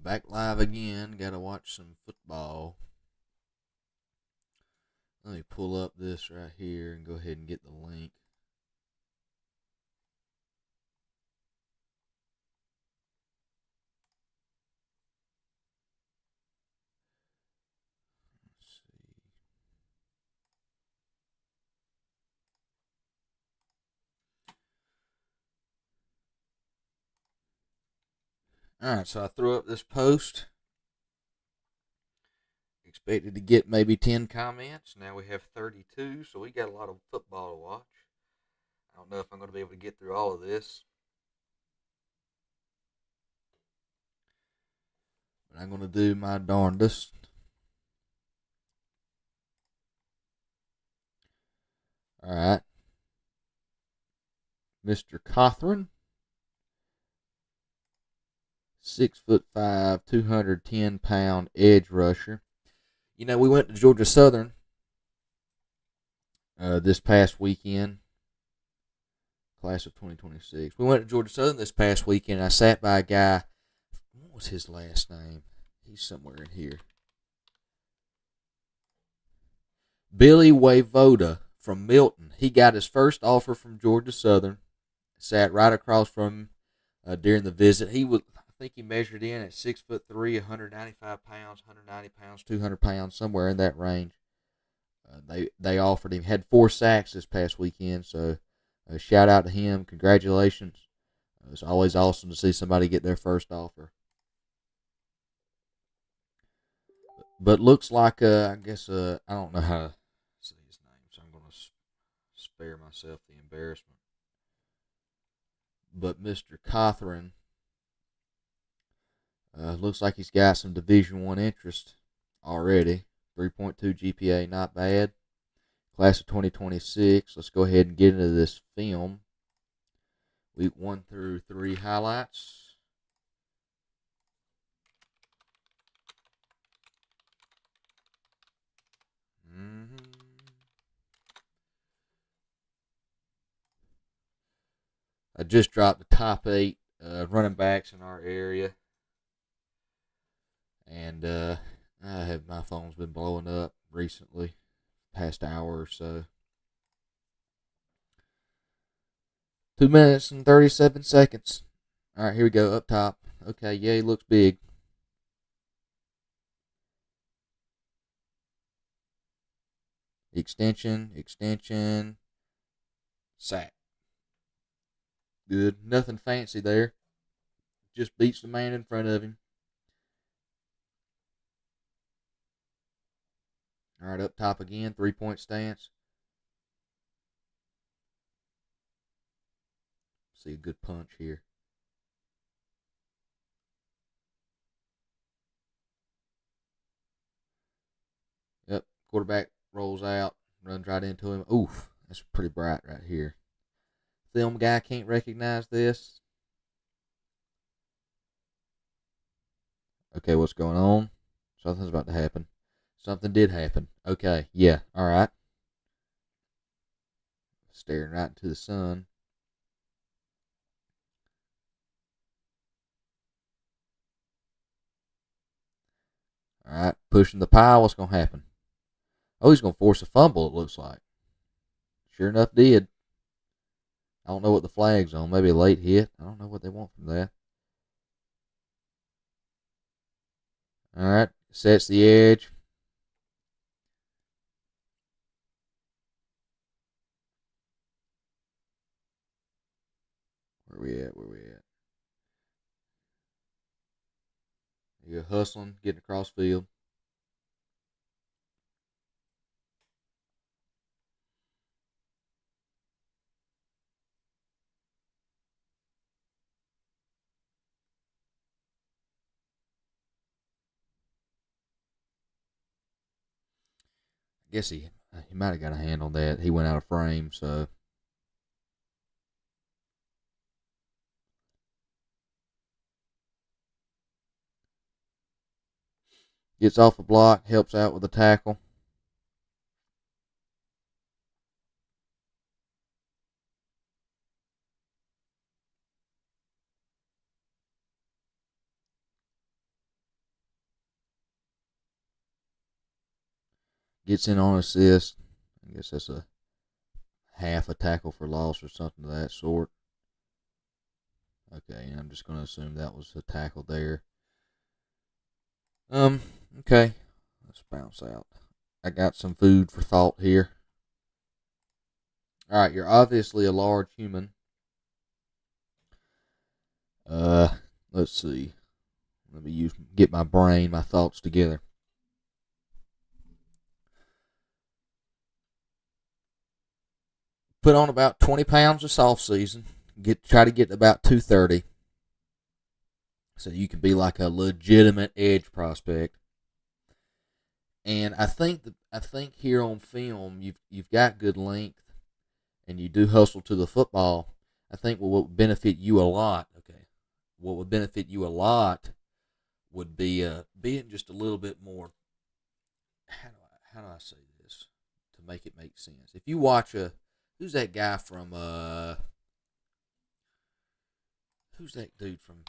Back live again. Gotta watch some football. Let me pull up this right here and go ahead and get the link. Let's see. Alright, so I threw up this post. Expected to get maybe 10 comments. Now we have 32, so we got a lot of football to watch. I don't know if I'm going to be able to get through all of this, but I'm going to do my darndest. Alright. Mr. Cothran. 6'5", 210-pound edge rusher. You know, we went to Georgia Southern this past weekend, class of 2026. We went to Georgia Southern this past weekend. I sat by a guy. What was his last name? He's somewhere in here. Billy Wayvoda from Milton. He got his first offer from Georgia Southern. Sat right across from him during the visit. I think he measured in at 6'3", 195 pounds, 190 pounds, 200 pounds, somewhere in that range. They offered him. Had 4 sacks this past weekend, so shout out to him. Congratulations. It's always awesome to see somebody get their first offer. But looks like I guess I don't know how to say his name, so I'm going to spare myself the embarrassment. But Mr. Cothran looks like he's got some Division I interest already. 3.2 GPA, not bad. Class of 2026. Let's go ahead and get into this film. Week 1 through 3 highlights. I just dropped the top 8 running backs in our area. And my phone's been blowing up recently, past hour or so. 2 minutes and 37 seconds. All right, here we go, up top. Okay, yeah, he looks big. Extension, sack. Good. Nothing fancy there. Just beats the man in front of him. All right, up top again, 3-point stance. See a good punch here. Yep, quarterback rolls out, runs right into him. Oof, that's pretty bright right here. Film guy can't recognize this. Okay, what's going on? Something's about to happen. Something did happen. Okay, yeah, all right. Staring right into the sun. All right, pushing the pile. What's going to happen? Oh, he's going to force a fumble, it looks like. Sure enough, did. I don't know what the flag's on. Maybe a late hit. I don't know what they want from that. All right, sets the edge. Where we at? You're hustling, getting across field. I guess he might have got a hand on that. He went out of frame, so. Gets off the block, helps out with the tackle. Gets in on assist. I guess that's a half a tackle for loss or something of that sort. Okay, I'm just going to assume that was a tackle there. Okay. Let's bounce out. I got some food for thought here. All right, you're obviously a large human. Let's see. Let me get my brain, my thoughts together. Put on about 20 pounds this off season. Try to get about 230. So you can be like a legitimate edge prospect. And I think here on film you've got good length, and you do hustle to the football. I think what would benefit you a lot. Okay, what would benefit you a lot would be being just a little bit more. How do I say this to make it make sense? If you watch who's that guy from who's that dude from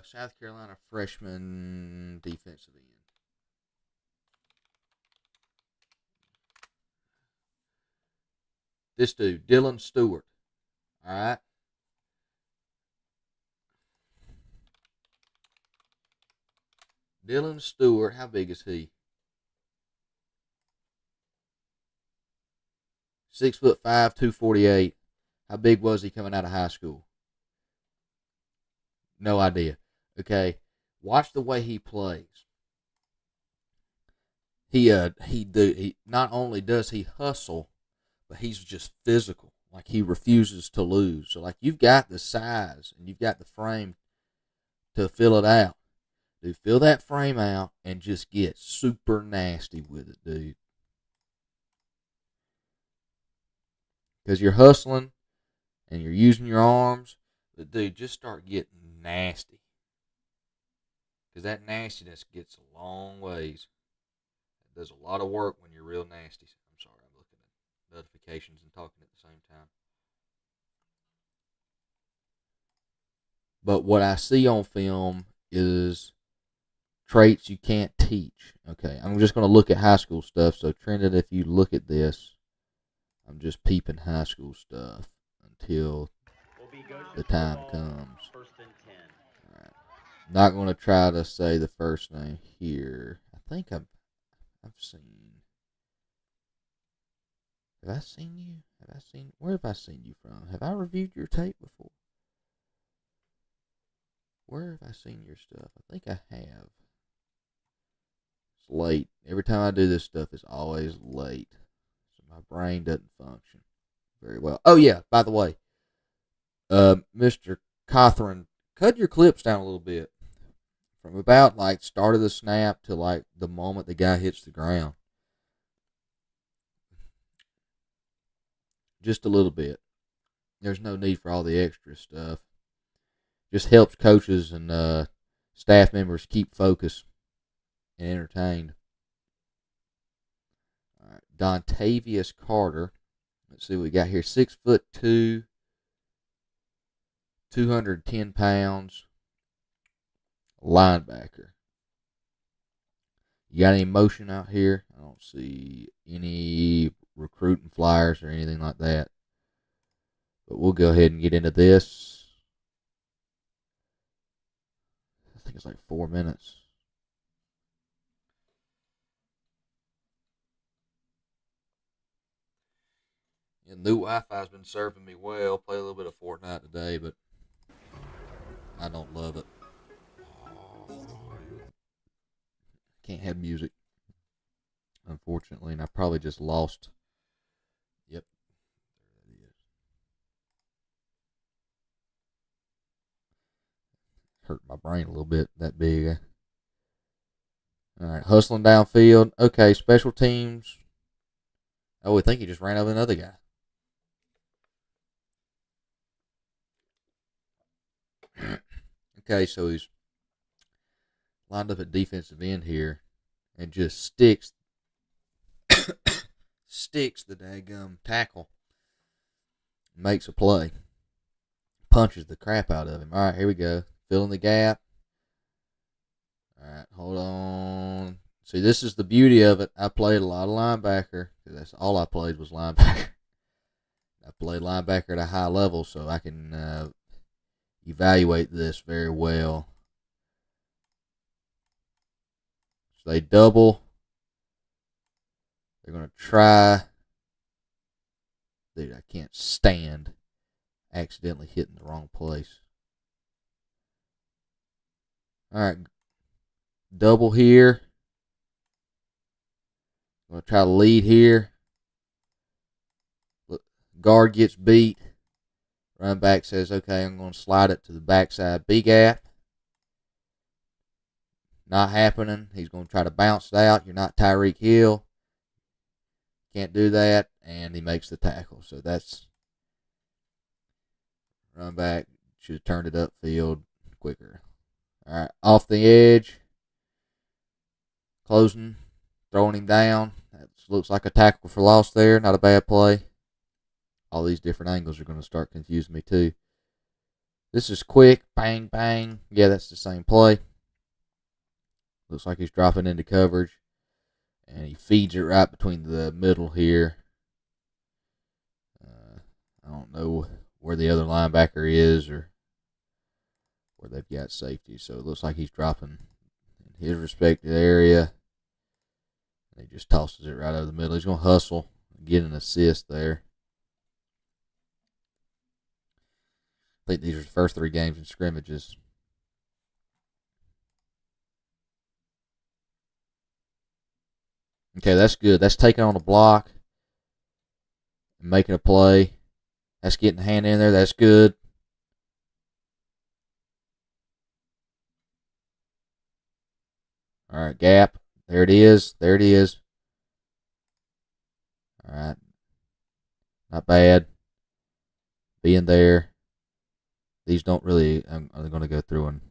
South Carolina freshman defensive end? This dude, Dylan Stewart. All right. Dylan Stewart, how big is he? 6'5", 248. How big was he coming out of high school? No idea. Okay, watch the way he plays. He not only does he hustle, but he's just physical. Like he refuses to lose. So like you've got the size and you've got the frame to fill it out. Dude, fill that frame out and just get super nasty with it, dude. Because you're hustling and you're using your arms, but dude, just start getting nasty. Because that nastiness gets a long ways. It does a lot of work when you're real nasty. I'm sorry, I'm looking at notifications and talking at the same time. But what I see on film is traits you can't teach. Okay, I'm just going to look at high school stuff. So, Trendon, if you look at this, I'm just peeping high school stuff until the time comes. All right. Not going to try to say the first name here. I think I've seen. Have I seen you? Where have I seen you from? Have I reviewed your tape before? Where have I seen your stuff? I think I have. It's late. Every time I do this stuff, it's always late. So my brain doesn't function very well. Oh, yeah, by the way, Mr. Cothran, cut your clips down a little bit. From about like start of the snap to like the moment the guy hits the ground. Just a little bit. There's no need for all the extra stuff. Just helps coaches and staff members keep focused and entertained. All right, Dontavius Carter. Let's see what we got here. 6'2", 210 pounds, linebacker. You got any motion out here? I don't see any recruiting flyers or anything like that. But we'll go ahead and get into this. I think it's like 4 minutes. The new Wi-Fi's been serving me well. Play a little bit of Fortnite today, but I don't love it. Can't have music, unfortunately, and I probably just lost. Yep, there it is. Hurt my brain a little bit. That big. All right, hustling downfield. Okay, special teams. Oh, I think he just ran over another guy. Okay, so he's lined up at defensive end here and just sticks the daggum tackle. Makes a play. Punches the crap out of him. All right, here we go. Filling the gap. All right, hold on. See, this is the beauty of it. I played a lot of linebacker. That's all I played was linebacker. I played linebacker at a high level, so I can evaluate this very well. So they double. They're going to try. Dude, I can't stand accidentally hitting the wrong place. All right, double here. I'm going to try to lead here. Look, guard gets beat. Run back says, okay, I'm going to slide it to the backside B gap. Not happening. He's going to try to bounce it out. You're not Tyreek Hill. Can't do that. And he makes the tackle. So that's run back. Should have turned it upfield quicker. All right, off the edge. Closing. Throwing him down. That looks like a tackle for loss there. Not a bad play. All these different angles are going to start confusing me too. This is quick. Bang, bang. Yeah, that's the same play. Looks like he's dropping into coverage. And he feeds it right between the middle here. I don't know where the other linebacker is or where they've got safety. So it looks like he's dropping in his respective area. And he just tosses it right over the middle. He's going to hustle and get an assist there. I think these are the first 3 games in scrimmages. Okay, that's good. That's taking on a block and making a play. That's getting a hand in there. That's good. All right, gap. There it is. There it is. All right. Not bad. Being there. These don't really, I'm going to go through and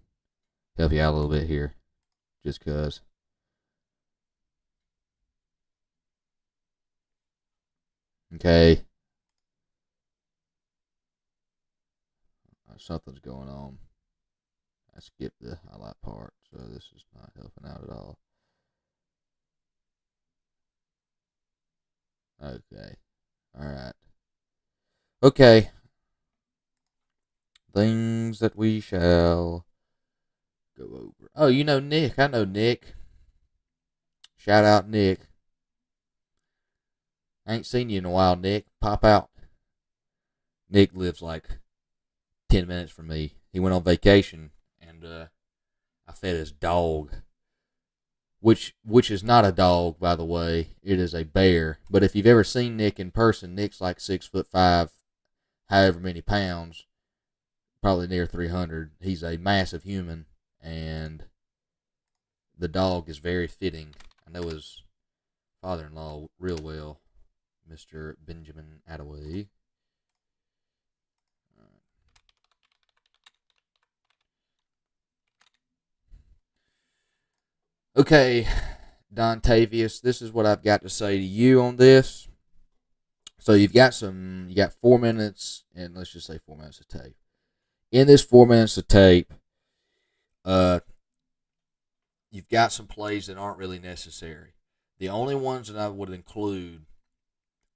help you out a little bit here. Just because. Okay. Something's going on. I skipped the highlight part, so this is not helping out at all. Okay. All right. Okay. Things that we shall go over. Oh, you know Nick. I know Nick. Shout out Nick. I ain't seen you in a while, Nick. Pop out. Nick lives like 10 minutes from me. He went on vacation, and I fed his dog, which is not a dog, by the way. It is a bear. But if you've ever seen Nick in person, Nick's like 6'5", however many pounds, probably near 300. He's a massive human, and the dog is very fitting. I know his father-in-law real well, Mr. Benjamin Attaway. Okay, Dontavius, this is what I've got to say to you on this. So you got 4 minutes, and let's just say 4 minutes of tape. In this 4 minutes of tape, you've got some plays that aren't really necessary. The only ones that I would include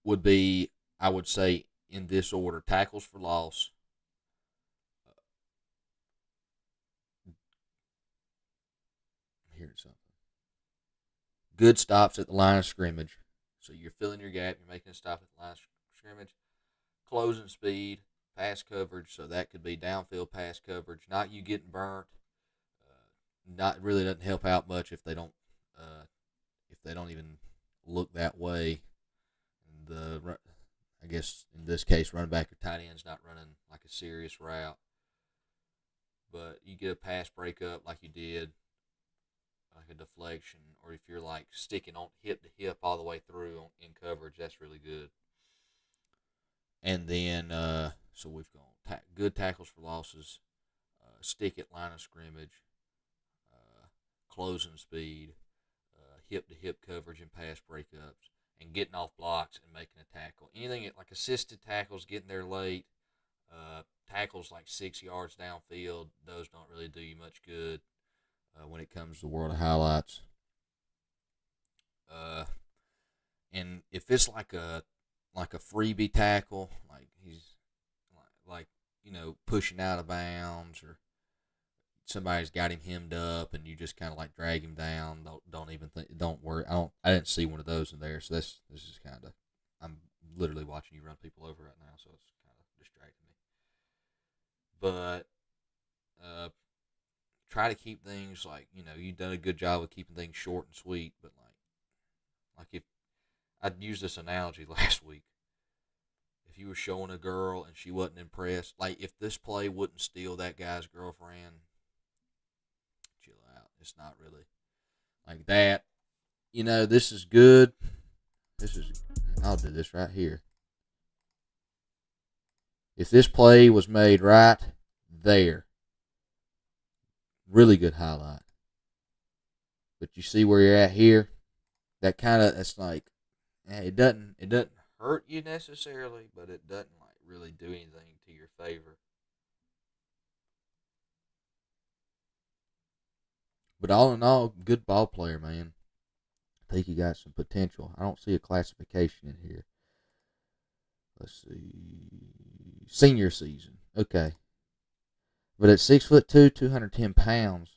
would be, I would say, in this order: tackles for loss, here's something. Good stops at the line of scrimmage. So you're filling your gap, you're making a stop at the line of scrimmage. Closing speed, pass coverage, so that could be downfield pass coverage. Not you getting burnt. Not really doesn't help out much if they don't even look that way. And I guess in this case, running back or tight end's not running like a serious route. But you get a pass breakup like you did, like a deflection, or if you're like sticking on hip to hip all the way through in coverage, that's really good. And then, so we've gone good tackles for losses, stick at line of scrimmage, closing speed, hip to hip coverage and pass breakups, and getting off blocks and making a tackle. Anything like assisted tackles, getting there late, tackles like 6 yards downfield, those don't really do you much good. when it comes to World of Highlights. Uh, and if it's like a freebie tackle, like he's like pushing out of bounds, or somebody's got him hemmed up and you just kind of like drag him down. Don't even think. Don't worry. I didn't see one of those in there. So this is kind of. I'm literally watching you run people over right now, so it's kind of distracting me. But try to keep things like you've done a good job of keeping things short and sweet. But like if I'd use this analogy last week. If you were showing a girl and she wasn't impressed, like if this play wouldn't steal that guy's girlfriend, chill out. It's not really like that. This is good. I'll do this right here. If this play was made right there, really good highlight. But you see where you're at here? It's like, it doesn't hurt you necessarily, but it doesn't like really do anything to your favor. But all in all, good ball player, man. I think he got some potential. I don't see a classification in here. Let's see. Senior season. Okay. But at 6'2", 210 pounds,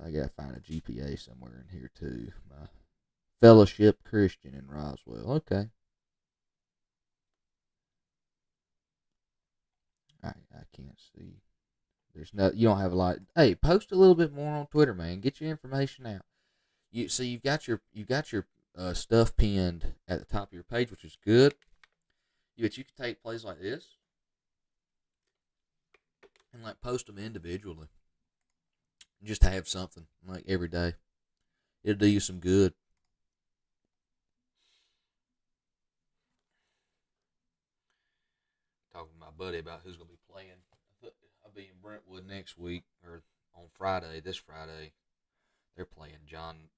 I gotta find a GPA somewhere in here too. My Fellowship Christian in Roswell. Okay. I can't see. You don't have a lot. Hey, post a little bit more on Twitter, man. Get your information out. You've got your stuff pinned at the top of your page, which is good. But you can take plays like this and like post them individually. Just have something like every day. It'll do you some good. Talking to my buddy about who's going to be playing. I'll be in Brentwood next week, or on Friday. This Friday, they're playing John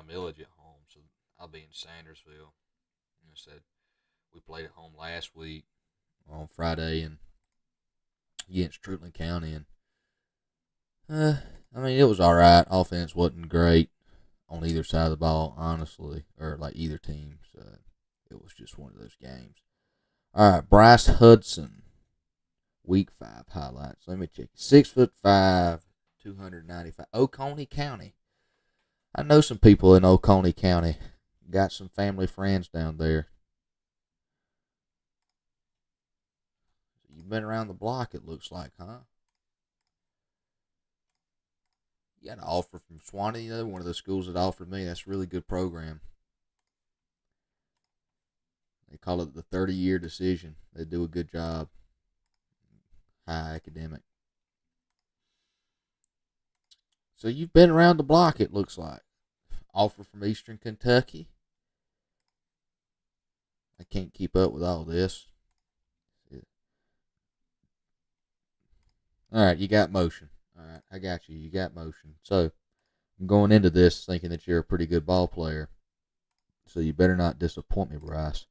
Millage at home, so I'll be in Sandersville. I said we played at home last week on Friday and against Trutland County, and I mean it was all right. Offense wasn't great on either side of the ball, honestly, or like either team. So it was just one of those games. All right, Bryce Hudson, Week 5 highlights. Let me check. 6'5", 295. Oconee County. I know some people in Oconee County. Got some family friends down there. You've been around the block, it looks like, huh? You got an offer from Swanee, one of the schools that offered me. That's a really good program. They call it the 30-year decision. They do a good job. High academic. So you've been around the block, it looks like. Offer from Eastern Kentucky. I can't keep up with all this. All right, you got motion. All right, I got you. You got motion. So I'm going into this thinking that you're a pretty good ball player. So you better not disappoint me, Bryce.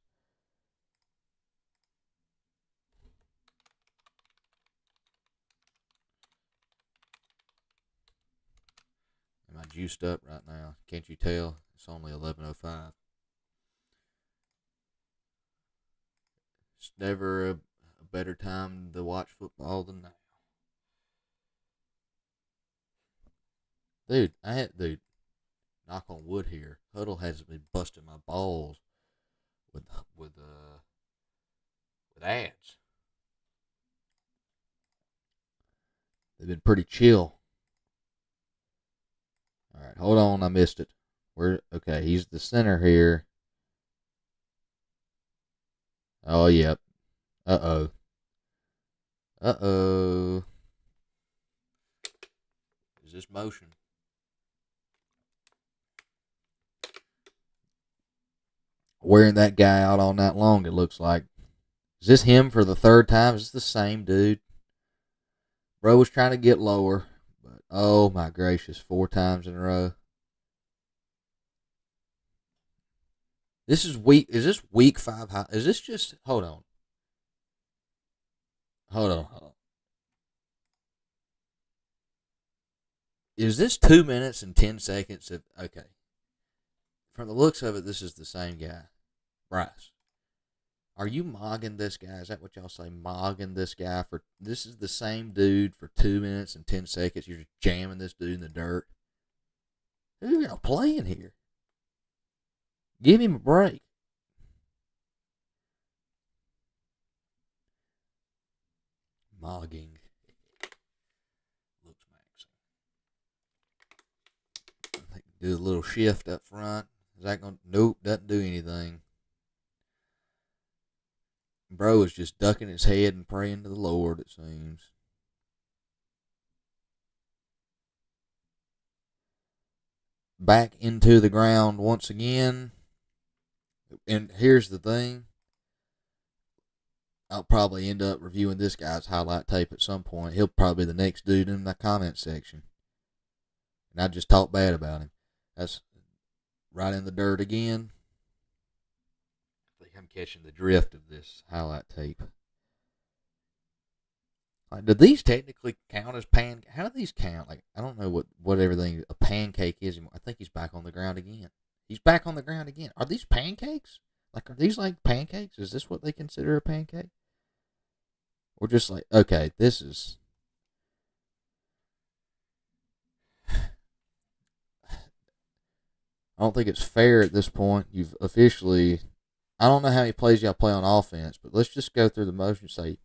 Am I juiced up right now? Can't you tell? It's only 11:05. It's never a better time to watch football than now. Dude, knock on wood here. Huddle hasn't been busting my balls with ads. They've been pretty chill. All right, hold on, I missed it. Okay, he's the center here. Oh, yep. Uh-oh. Uh-oh. Is this motion? Wearing that guy out all night long, it looks like. Is this him for the third time? Is this the same dude? Bro was trying to get lower, but oh my gracious, 4 times in a row. This is is this week 5 high? Is this just, hold on. Hold on. Is this 2 minutes and 10 seconds? Okay. From the looks of it, this is the same guy. Bryce. Are you mogging this guy? Is that what y'all say? Mogging this guy for this is the same dude for 2 minutes and 10 seconds. You're just jamming this dude in the dirt. Who y'all playing here? Give him a break. Mogging. Looks maxing. Do a little shift up front. Is that gonna? Nope, doesn't do anything. Bro is just ducking his head and praying to the Lord, it seems. Back into the ground once again. And here's the thing. I'll probably end up reviewing this guy's highlight tape at some point. He'll probably be the next dude in the comment section. And I just talk bad about him. That's right in the dirt again. I think I'm catching the drift of this highlight tape. Like, do these technically count as How do these count? Like, I don't know what everything a pancake is anymore. I think he's back on the ground again. He's back on the ground again. Are these pancakes? Like, are these like pancakes? Is this what they consider a pancake? Or just like, okay, this is. I don't think it's fair at this point. You've officially. I don't know how many plays y'all play on offense, but let's just go through the motion. Say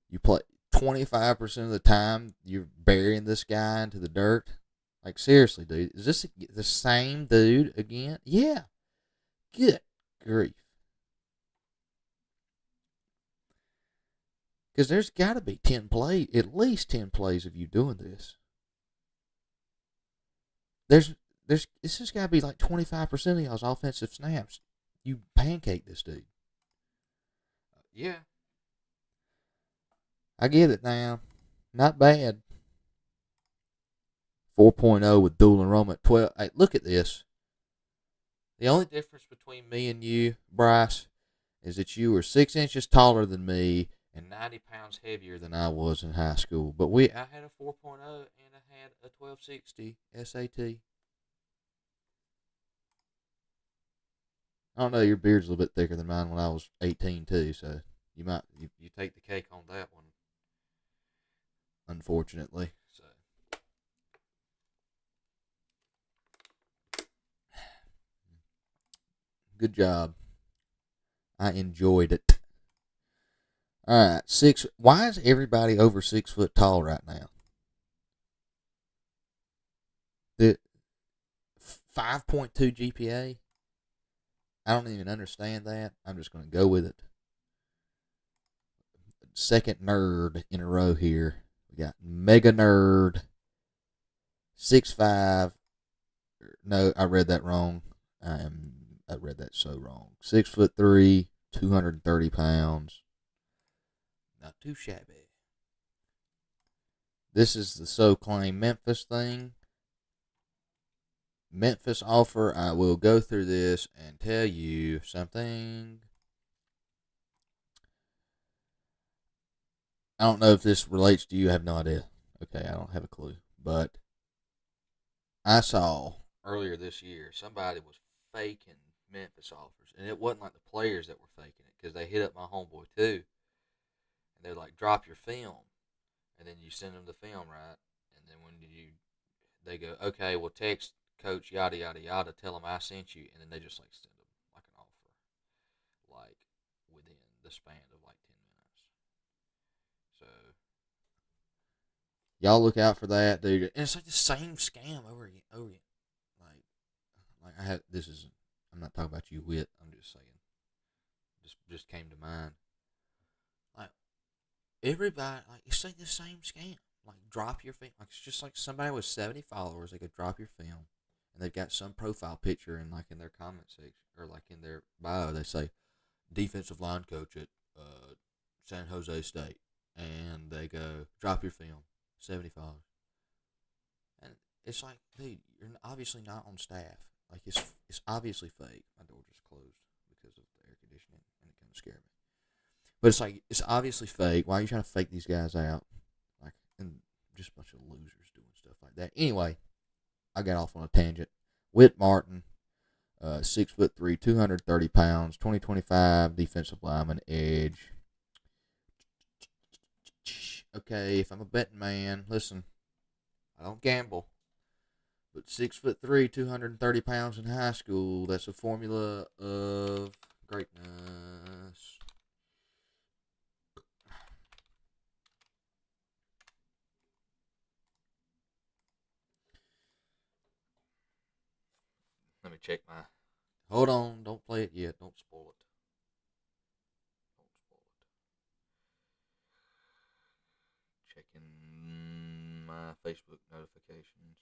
you play 25% of the time, you're burying this guy into the dirt. Like, seriously, dude. Is this the same dude again? Yeah. Good grief. Because there's got to be 10 plays, at least 10 plays of you doing this. This has got to be like 25% of y'all's offensive snaps. You pancake this dude. Yeah. I get it now. Not bad. 4.0 with dual enrollment 12. Hey, look at this. The only difference between me and you, Bryce, is that you were 6 inches taller than me and 90 pounds heavier than I was in high school. But I had a 4.0 and I had a 1260 SAT. I don't know, your beard's a little bit thicker than mine when I was 18 too, so you take the cake on that one. Unfortunately. So good job. I enjoyed it. All right, why is everybody over 6 foot tall right now? The 5.2 GPA. I don't even understand that. I'm just going to go with it. Second nerd in a row here. We got Mega Nerd. 6'5". No, I read that wrong. I read that so wrong. 6'3", 230 pounds. Not too shabby. This is the so-claimed Memphis thing. Memphis offer. I will go through this and tell you something. I don't know if this relates to you. I have no idea. Okay, I don't have a clue. But I saw earlier this year somebody was faking Memphis offers. And it wasn't like the players that were faking it because they hit up my homeboy too. And they're like, drop your film. And then you send them the film, right? And then they go, okay, well, text coach yada, yada, yada, tell them I sent you. And then they just like send them like an offer. Like within the span of like 10 minutes. So y'all look out for that, dude. And it's like the same scam over again. Like I had I'm not talking about you, Whit. I'm just saying. Just came to mind. Like everybody, like it's like the same scam. Like drop your film. Like it's just like somebody with 70 followers. They could drop your film, and they've got some profile picture in like in their comment section or like in their bio. They say defensive line coach at San Jose State, and they go drop your film. 70 followers. And it's like, dude, you're obviously not on staff. Like, it's obviously fake. My door just closed because of the air conditioning, and it kind of scared me. But it's like, it's obviously fake. Why are you trying to fake these guys out? Like, and just a bunch of losers doing stuff like that. Anyway, I got off on a tangent. Whit Martin, 6'3", 230 pounds, 2025 defensive lineman, edge. Okay, if I'm a betting man, listen, I don't gamble, but 6'3", 230 pounds in high school, that's a formula of greatness. Let me check my. Hold on, don't play it yet. Don't spoil it. Don't spoil it. Checking my Facebook notifications.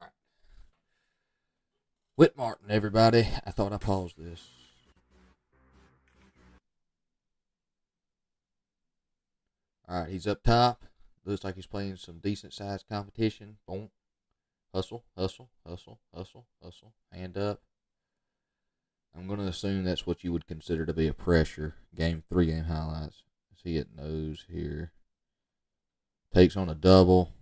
All right. Whit Martin, everybody. I thought I paused this. All right, he's up top. Looks like he's playing some decent sized competition. Boom. Hustle, hustle, hustle, hustle, hustle. Hand up. I'm going to assume that's what you would consider to be a pressure. Game 3 game highlights. See it nose here. Takes on a double.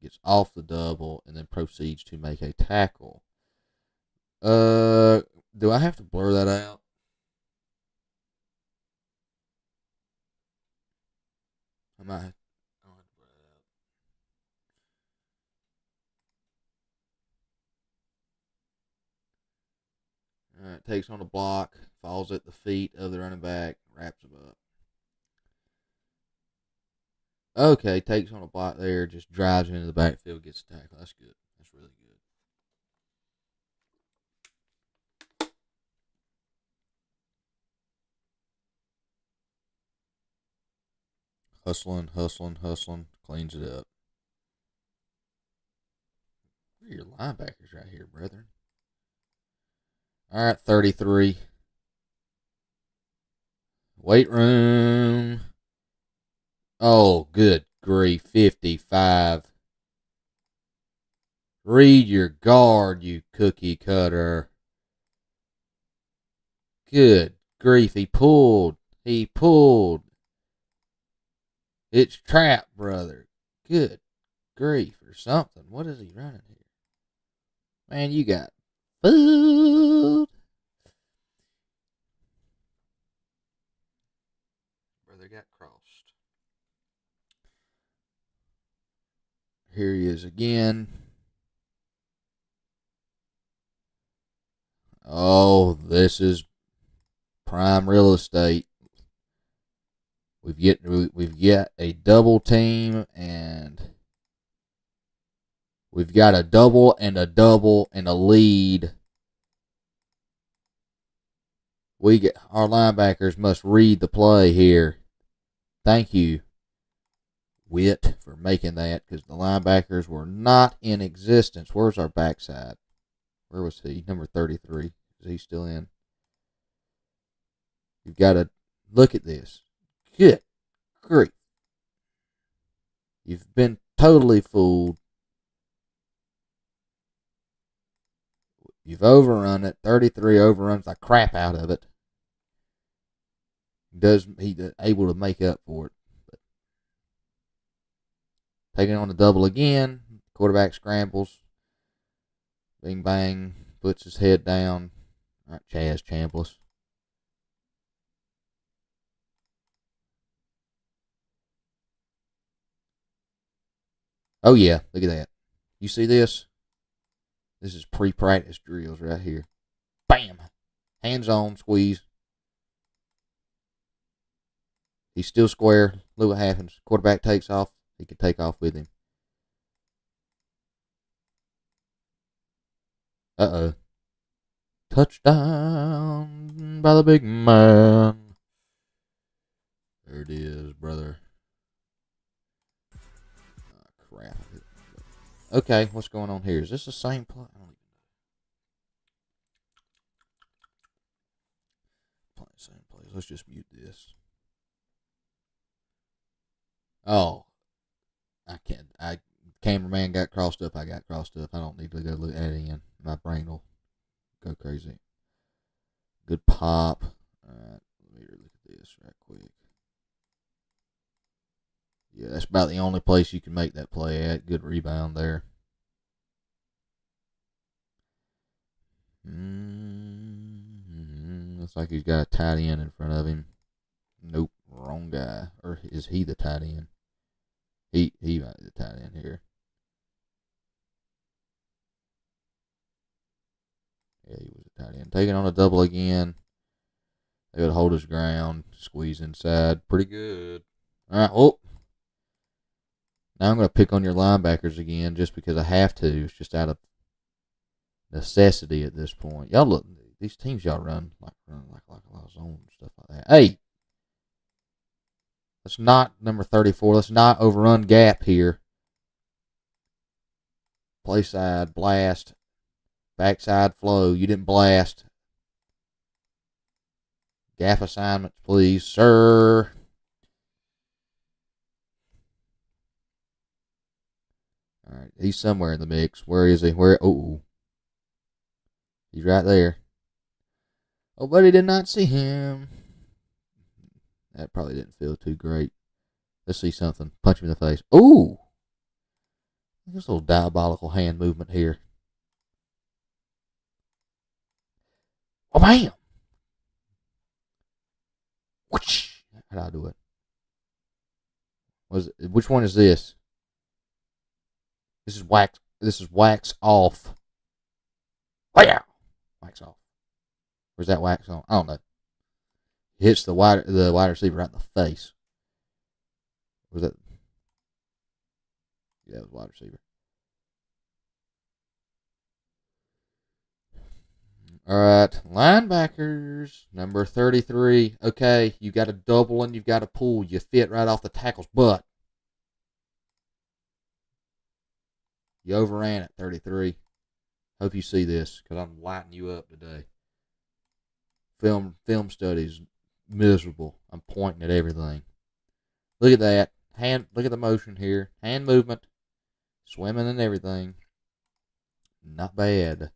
Gets off the double and then proceeds to make a tackle. Do I have to blur that out? I might. I don't have to blur that out. All right, takes on a block, falls at the feet of the running back, wraps him up. Okay, takes on a block there, just drives into the backfield, gets a tackle. That's good. That's really good. Hustling, hustling, hustling, cleans it up. Where are your linebackers right here, brethren? All right, 33. Weight room. Oh, good grief. 55. Read your guard, you cookie cutter. Good grief. He pulled. He pulled. It's trap, brother. Good grief or something. What is he running here? Man, you got food. Brother got crossed. Here he is again. Oh, this is prime real estate. We've got a double team, and we've got a double and a double and a lead. Our linebackers must read the play here. Thank you, Witt, for making that, because the linebackers were not in existence. Where's our backside? Where was he? Number 33. Is he still in? You've got to look at this. Good grief. You've been totally fooled. You've overrun it. 33 overruns the crap out of it. He able to make up for it. But taking on the double again. Quarterback scrambles. Bing bang. Puts his head down. All right, Chaz Chambliss. Oh, yeah. Look at that. You see this? This is pre-practice drills right here. Bam! Hands on, squeeze. He's still square. Look what happens. Quarterback takes off. He can take off with him. Uh-oh. Touchdown by the big man. There it is, brother. Oh, crap. Okay, what's going on here? Is this the same play? I don't even know. let's just mute this. Oh, I can't. Cameraman got crossed up. I got crossed up. I don't need to go look at it again. My brain will go crazy. Good pop. All right, let me look at this right quick. Yeah, that's about the only place you can make that play at. Good rebound there. Looks like he's got a tight end in front of him. Nope, wrong guy. Or is he the tight end? He might be the tight end here. Yeah, he was a tight end. Taking on a double again. They would hold his ground, squeeze inside. Pretty good. All right, well, now I'm going to pick on your linebackers again just because I have to. It's just out of necessity at this point. Y'all look, these teams y'all run like a lot of zone and stuff like that. Hey, let's not, number 34, let's not overrun gap here. Play side, blast. Backside flow. You didn't blast. Gap assignments, please, sir. All right, he's somewhere in the mix. Where is he? Where? Oh, he's right there. Oh, buddy did not see him. That probably didn't feel too great. Let's see something. Punch him in the face. Ooh. There's a little diabolical hand movement here. Oh, bam. Whoosh. How did I do it? Which one is this? This is wax. This is wax off. Wow. Wax off. Where's that wax on? I don't know. Hits the wide receiver right in the face. Was that? Yeah, it was wide receiver. All right, linebackers, number 33. Okay, you got a double and you've got a pull. You fit right off the tackle's butt. You overran it, 33. Hope you see this because I'm lighting you up today. Film studies, miserable. I'm pointing at everything. Look at that. Look at the motion here. Hand movement. Swimming and everything. Not bad.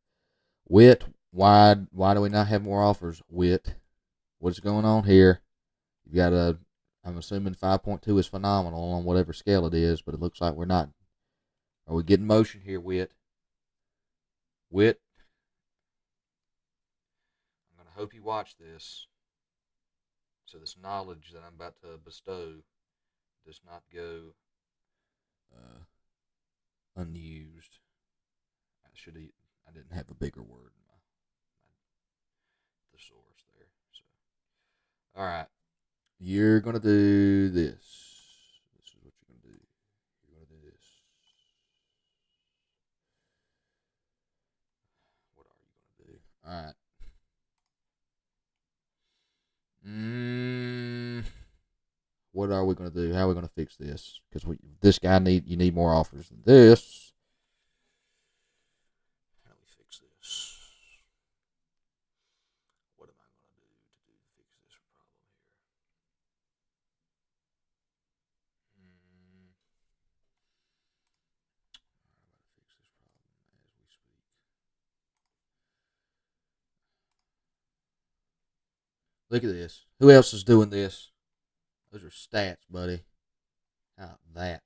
Wit. Why do we not have more offers? Wit. What's going on here? You got I'm assuming 5.2 is phenomenal on whatever scale it is, but it looks like we're not. Are we getting motion here, Wit? Wit. I'm going to hope you watch this, so this knowledge that I'm about to bestow does not go unused. I didn't have a bigger word in my thesaurus there. So, all right, you're gonna do this. This is what you're gonna do. You're gonna do this. What are you gonna do? All right. What are we gonna do? How are we gonna fix this? Because you need more offers than this. How do we fix this? What am I gonna do to fix this problem here? I'm gonna fix this problem as we speak. Look at this. Who else is doing this? Those are stats, buddy. How about that?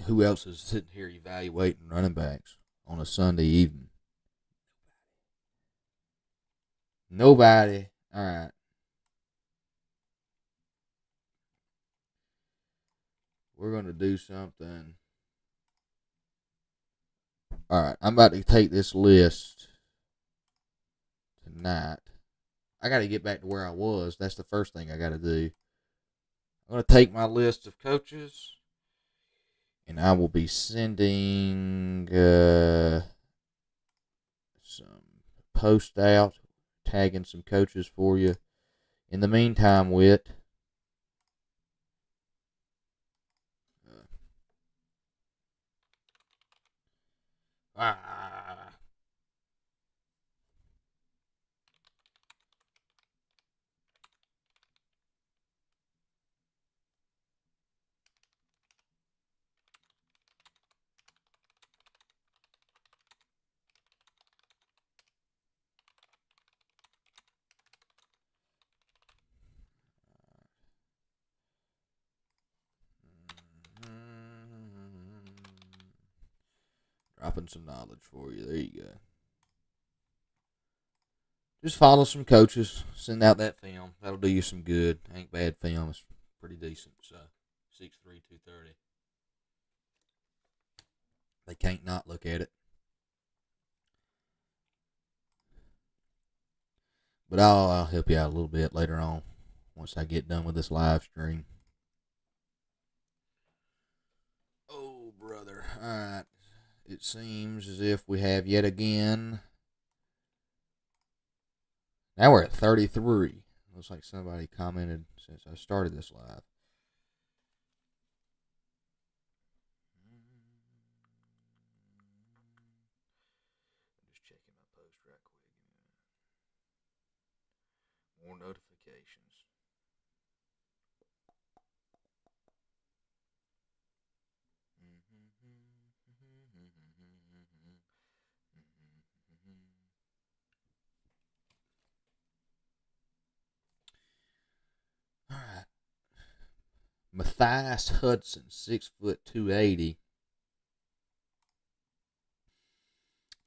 Who else is sitting here evaluating running backs on a Sunday evening? Nobody. All right. We're going to do something. All right. I'm about to take this list tonight. I got to get back to where I was. That's the first thing I got to do. I'm going to take my list of coaches, and I will be sending some post out, tagging some coaches for you. In the meantime, Wit, Ah. Dropping some knowledge for you. There you go. Just follow some coaches. Send out that film. That'll do you some good. Ain't bad film. It's pretty decent. So 6'3", 230. They can't not look at it. But I'll help you out a little bit later on once I get done with this live stream. Oh, brother. All right. It seems as if we have yet again. Now we're at 33. Looks like somebody commented since I started this live. Just checking my post right quick. More notifications. All right. Matthias Hudson, 6', 280.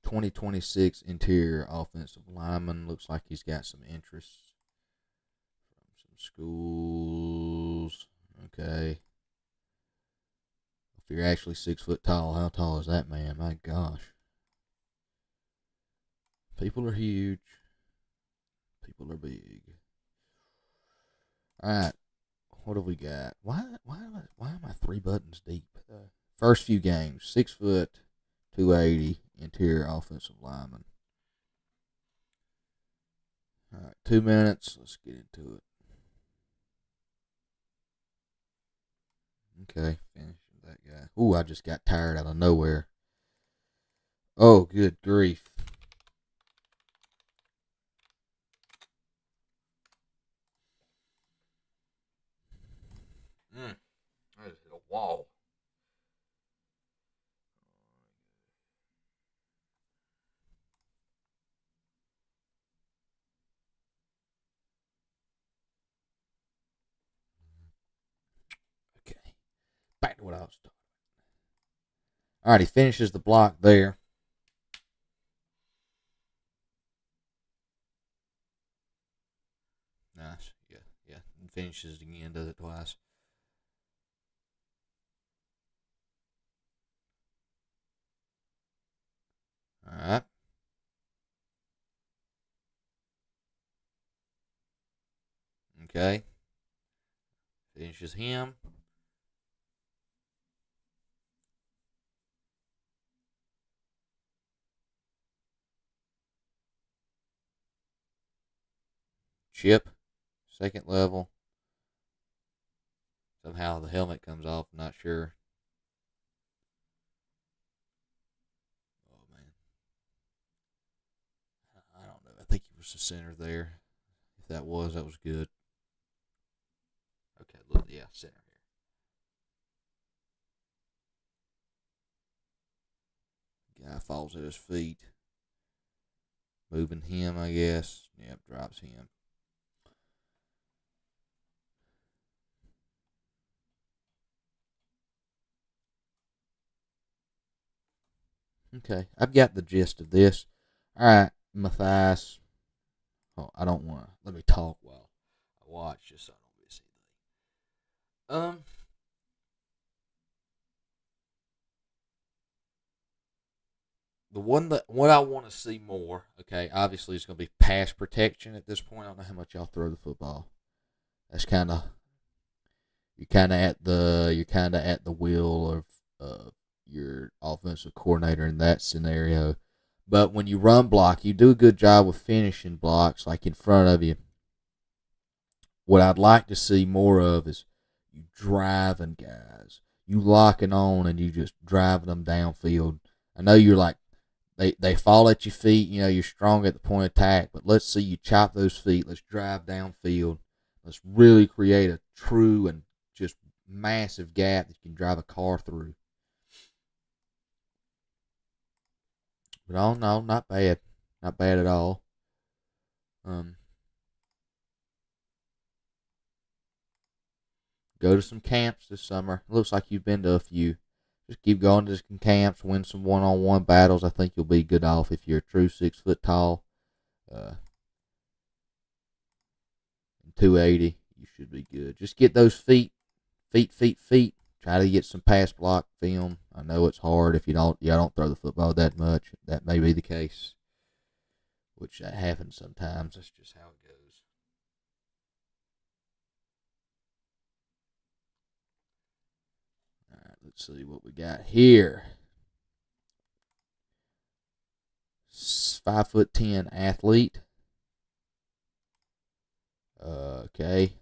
2026 interior offensive lineman. Looks like he's got some interest from some schools. Okay. If you're actually 6 foot tall, how tall is that man? My gosh. People are huge. People are big. All right. What have we got? Why am I 3 buttons deep? First few games, 6 foot, 280, interior offensive lineman. All right, 2 minutes. Let's get into it. Okay, finish that guy. Ooh, I just got tired out of nowhere. Oh, good grief. I just hit a wall. Okay, back to what I was talking about. All right, he finishes the block there. Nice. Yeah. And finishes it again, does it twice. All right. Okay. Finishes him. Chip. Second level. Somehow the helmet comes off. I'm not sure. Oh, man. I don't know. I think he was the center there. If that was good. Okay, look, yeah, center here. Guy falls at his feet. Moving him, I guess. Yep, drops him. Okay, I've got the gist of this. All right, Matthias. Oh, I don't want to. Let me talk while I watch, just so I don't miss anything. The one that what I want to see more. Okay, obviously it's going to be pass protection at this point. I don't know how much y'all throw the football. That's kind of you're kind of at the will of your offensive coordinator in that scenario. But when you run block, you do a good job with finishing blocks like in front of you. What I'd like to see more of is you driving guys, you locking on and you just driving them downfield. I know you're like They fall at your feet. You know, you're strong at the point of attack, but let's see you chop those feet. Let's drive downfield. Let's really create a true and just massive gap that you can drive a car through. But oh no, not bad. Not bad at all. Um, Go to some camps this summer. It looks like you've been to a few. Just keep going to some camps, win some one-on-one battles. I think you'll be good off if you're a true 6 foot tall. 280, you should be good. Just get those feet. Try to get some pass block film. I know it's hard if you don't throw the football that much. That may be the case, which that happens sometimes. That's just how it goes. All right, let's see what we got here. 5'10" athlete. Okay,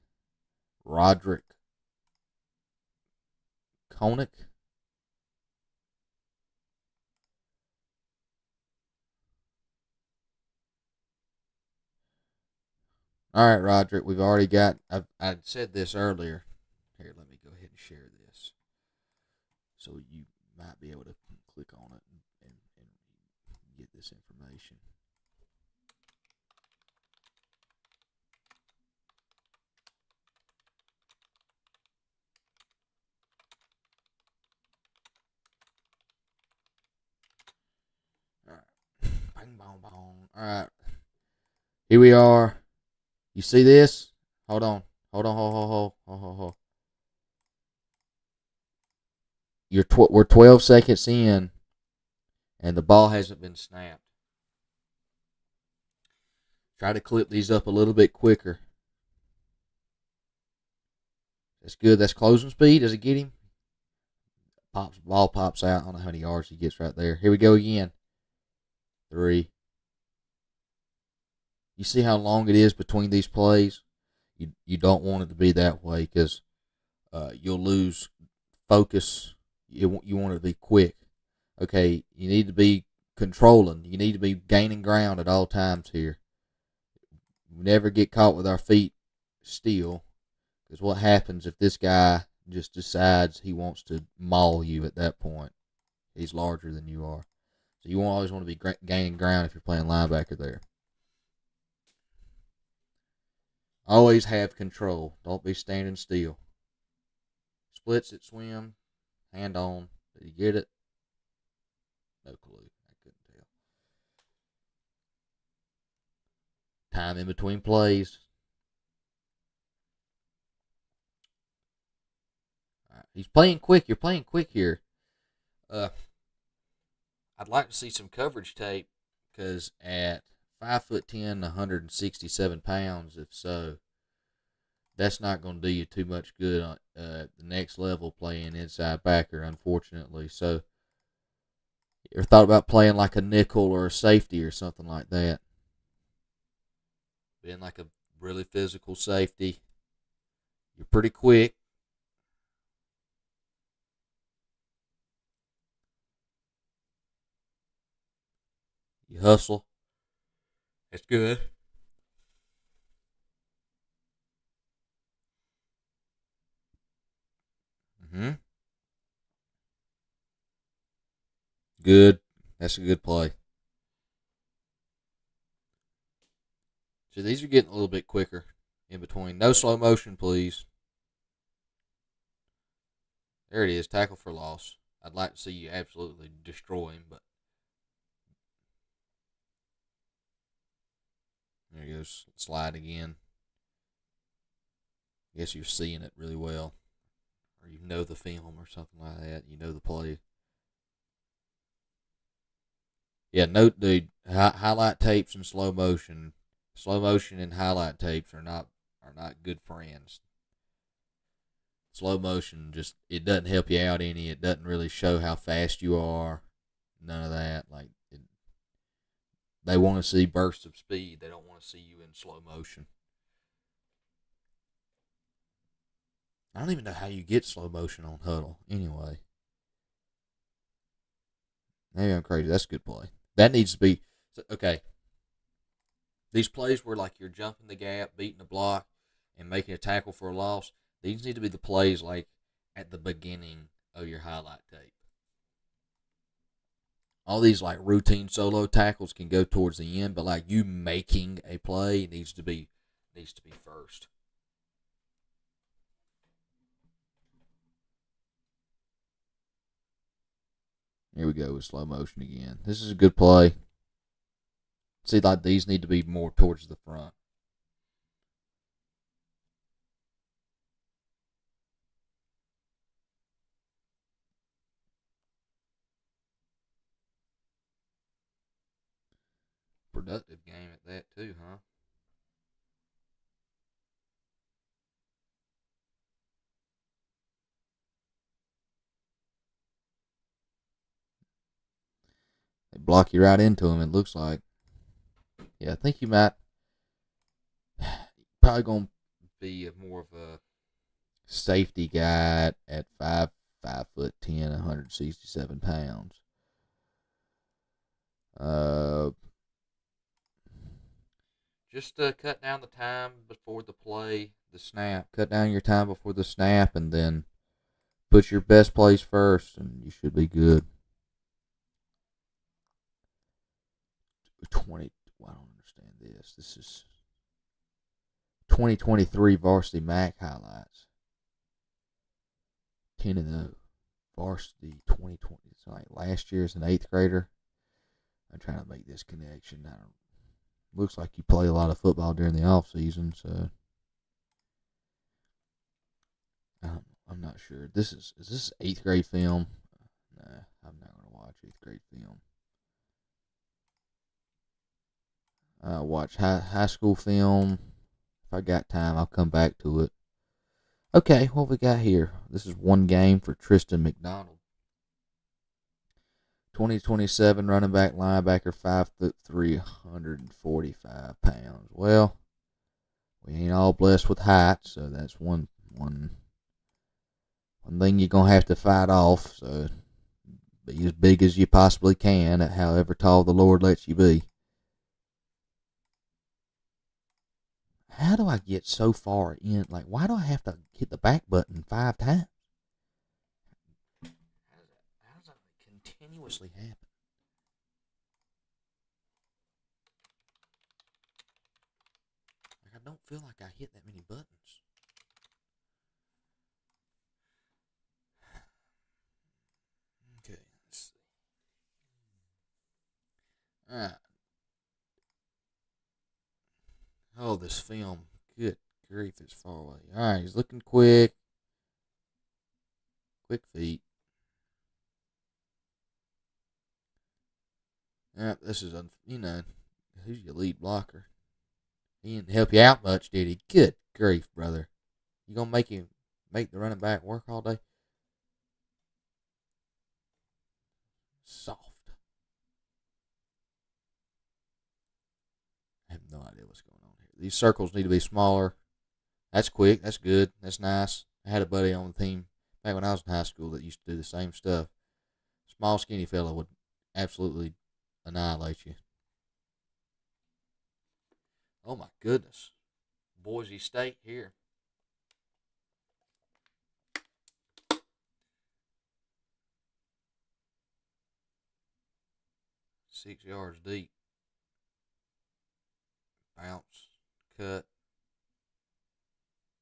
Roderick Koenig. All right, Roderick, we've already got. I said this earlier. Here, let me go ahead and share this, so you might be able to click on it and get this information. All right, bang, bong, bong. All right, here we are. You see this? Hold on. Hold on. We're 12 seconds in, and the ball hasn't been snapped. Try to clip these up a little bit quicker. That's good. That's closing speed. Does it get him? Ball pops out. I don't know how many yards he gets right there. Here we go again. 3. You see how long it is between these plays? You don't want it to be that way because you'll lose focus. You want it to be quick. Okay, you need to be controlling. You need to be gaining ground at all times here. We never get caught with our feet still, because what happens if this guy just decides he wants to maul you at that point? He's larger than you are. So you always want to be gaining ground if you're playing linebacker there. Always have control. Don't be standing still. Splits it, swim, hand on. Did you get it? No clue. I couldn't tell. Time in between plays. All right. He's playing quick. You're playing quick here. I'd like to see some coverage tape because at 5'10", 167 pounds, if so, that's not going to do you too much good on the next level playing inside backer, unfortunately. So, you ever thought about playing like a nickel or a safety or something like that? Being like a really physical safety. You're pretty quick. You hustle. That's good. Mm-hmm. Good. That's a good play. So these are getting a little bit quicker in between. No slow motion, please. There it is. Tackle for loss. I'd like to see you absolutely destroy him, but there he goes. Slide again. I guess you're seeing it really well. Or you know the film or something like that. You know the play. Yeah, note the highlight tapes and slow motion. Slow motion and highlight tapes are not good friends. Slow motion just it doesn't help you out any. It doesn't really show how fast you are. None of that. They want to see bursts of speed. They don't want to see you in slow motion. I don't even know how you get slow motion on huddle. Anyway, maybe I'm crazy. That's a good play. That needs to be okay. These plays where like you're jumping the gap, beating the block, and making a tackle for a loss. These need to be the plays like at the beginning of your highlight tape. All these like routine solo tackles can go towards the end, but like you making a play needs to be first. Here we go with slow motion again. This is a good play. See, like these need to be more towards the front. Productive game at that too, huh? They block you right into him. It looks like. Yeah, I think you might probably gonna be more of a safety guy at 5'10", 167 pounds. Uh, just cut down the time before the play, the snap. Cut down your time before the snap, and then put your best plays first, and you should be good. 20. Well, I don't understand this. This is 2023 Varsity MAC highlights. 10-0. Varsity 2020. It's like last year as an eighth grader. I'm trying to make this connection. I don't. Looks like you play a lot of football during the off season, so I'm not sure. Is this eighth grade film? Nah, I'm not gonna watch eighth grade film. Watch high school film. If I got time, I'll come back to it. Okay, what we got here? This is one game for Tristan McDonald. 2027 running back, linebacker, 5'3", 145 pounds. Well, we ain't all blessed with height, so that's one thing you're gonna have to fight off. So be as big as you possibly can, at however tall the Lord lets you be. How do I get so far in? Like, why do I have to hit the back button 5 times? How does that continuously happen? Like, I don't feel like I hit that many buttons. Okay, let's see. All right. Oh, this film. Good grief, it's far away. All right, he's looking quick. Quick feet. Yeah, this is, who's your lead blocker? He didn't help you out much, did he? Good grief, brother. You gonna make the running back work all day? Soft. I have no idea what's going on here. These circles need to be smaller. That's quick. That's good. That's nice. I had a buddy on the team back when I was in high school that used to do the same stuff. Small, skinny fella would absolutely annihilate you. Oh my goodness. Boise State here. 6 yards deep. Bounce. Cut.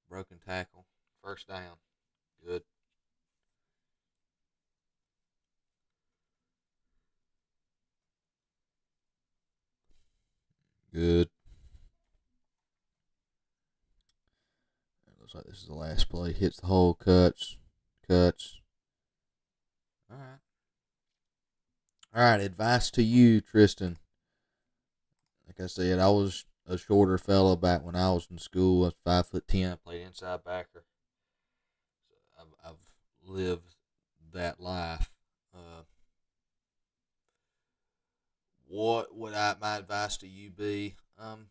Broken tackle. First down. Good. Good. It looks like this is the last play. Hits the hole. Cuts. Cuts. All right. All right. Advice to you, Tristan. Like I said, I was a shorter fella back when I was in school. I was 5'10". I played inside backer. So I've lived that life. Uh, what would my advice to you be? I'm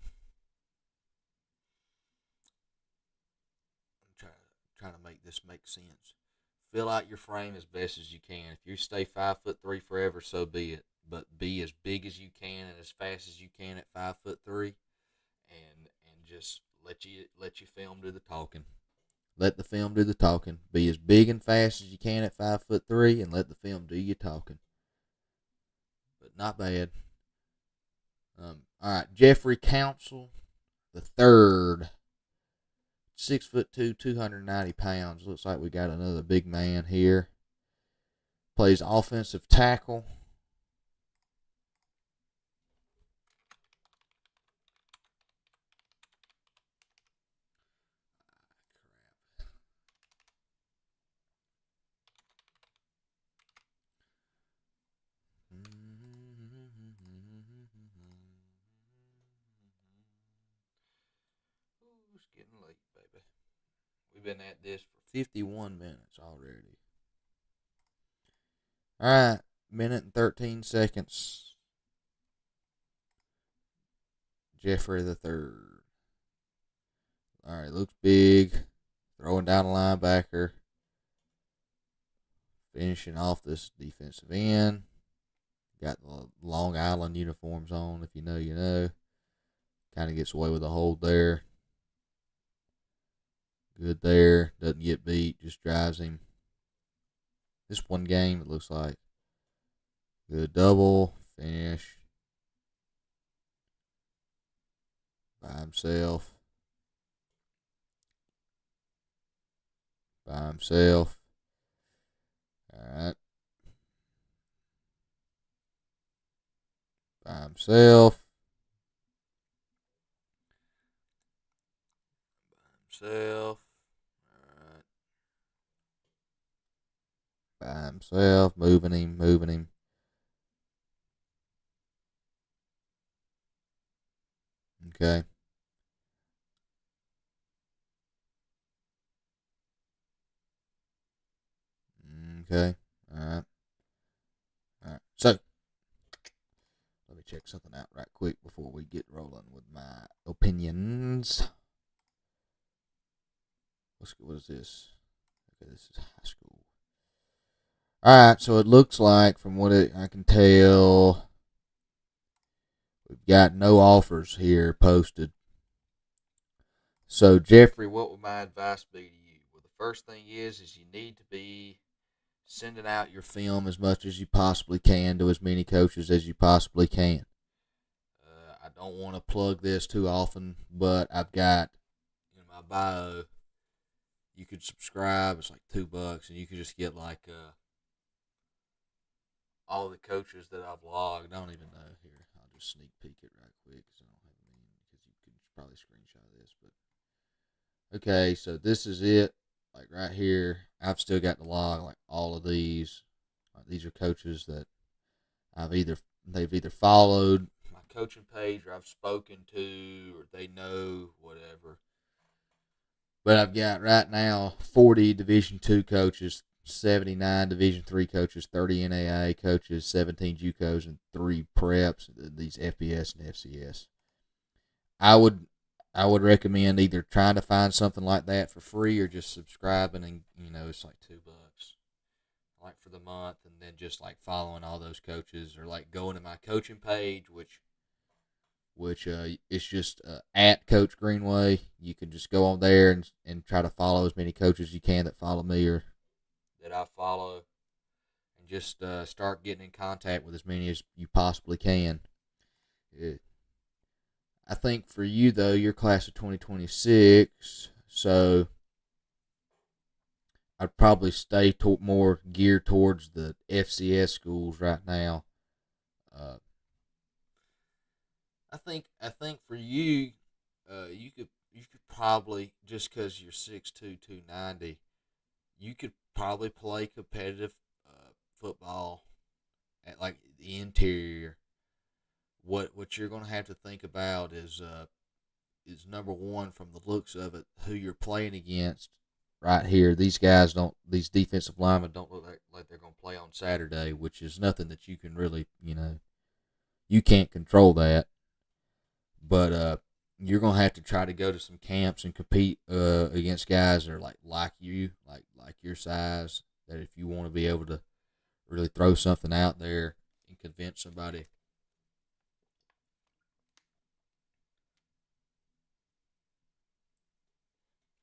trying to make this make sense. Fill out your frame as best as you can. If you stay 5'3" forever, so be it. but be as big as you can and as fast as you can at 5'3", and just let you film do the talking. Let the film do the talking. Be as big and fast as you can at 5'3", and let the film do your talking. But not bad. All right, Jeffrey Council the third, 6'2", 290 pounds. Looks like we got another big man here. Plays offensive tackle. It's getting late, baby. We've been at this for 51 minutes already. All right, minute and 13 seconds. Jeffrey the third. All right, looks big. Throwing down a linebacker. Finishing off this defensive end. Got the Long Island uniforms on. If you know, you know. Kind of gets away with a hold there. Good there. Doesn't get beat. Just drives him. This one game, it looks like. Good double. Finish. By himself. By himself. All right. By himself. By himself. All right. By himself. Moving him. Okay. Okay. All right. All right. So, let me check something out right quick before we get rolling with my opinions. What is this? Okay, this is high school. All right. So it looks like, from what I can tell, we've got no offers here posted. So, Jeffrey, what would my advice be to you? Well, the first thing is you need to be sending out your film as much as you possibly can to as many coaches as you possibly can. I don't want to plug this too often, but I've got in my bio, you could subscribe. It's like $2, and you could just get like all the coaches that I've logged. I don't even know here. I'll just sneak peek it right quick because I don't have a name, because you could probably screenshot this. But okay, so this is it. Like right here, I've still got the log. Like all of these, these are coaches that they've either followed my coaching page, or I've spoken to, or they know, whatever. But I've got right now 40 Division II coaches, 79 Division III coaches, 30 NAIA coaches, 17 JUCOs, and 3 preps. These FBS and FCS. I would recommend either trying to find something like that for free, or just subscribing, and it's like $2, like for the month, and then just like following all those coaches, or like going to my coaching page, which it's just at Coach Greenway. You can just go on there and try to follow as many coaches as you can that follow me or that I follow, and just start getting in contact with as many as you possibly can. I think for you, though, your class of 2026, so I'd probably stay more geared towards the FCS schools right now. I think for you, you could probably, just because you're 6'2", 290, you could probably play competitive football at like the interior. What you're going to have to think about is number one, from the looks of it, who you're playing against. Right here, these defensive linemen don't look like they're going to play on Saturday, which is nothing that you can really, you can't control that. But you're going to have to try to go to some camps and compete against guys that are like you, like your size, that if you want to be able to really throw something out there and convince somebody.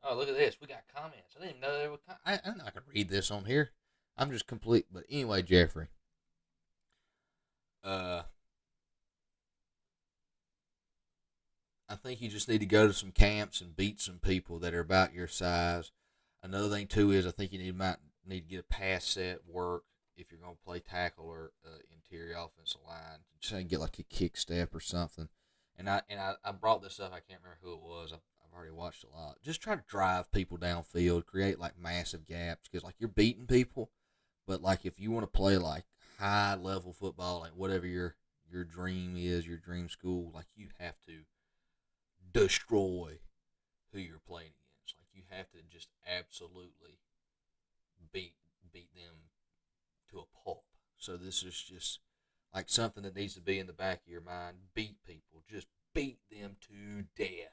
Oh, look at this. We got comments. I didn't even know there were. I'm not gonna read this on here. I'm just complete. But anyway, Jeffrey. Uh, I think you just need to go to some camps and beat some people that are about your size. Another thing too is I think might need to get a pass set work if you're going to play tackle or interior offensive line. Try and get like a kick step or something. And I brought this up. I can't remember who it was. I've already watched a lot. Just try to drive people downfield, create like massive gaps because like you're beating people, but like if you want to play like high level football, like whatever your dream is, your dream school, like you have to destroy who you're playing against. Like you have to just absolutely beat beat them to a pulp. So this is just like something that needs to be in the back of your mind. Beat people, just beat them to death.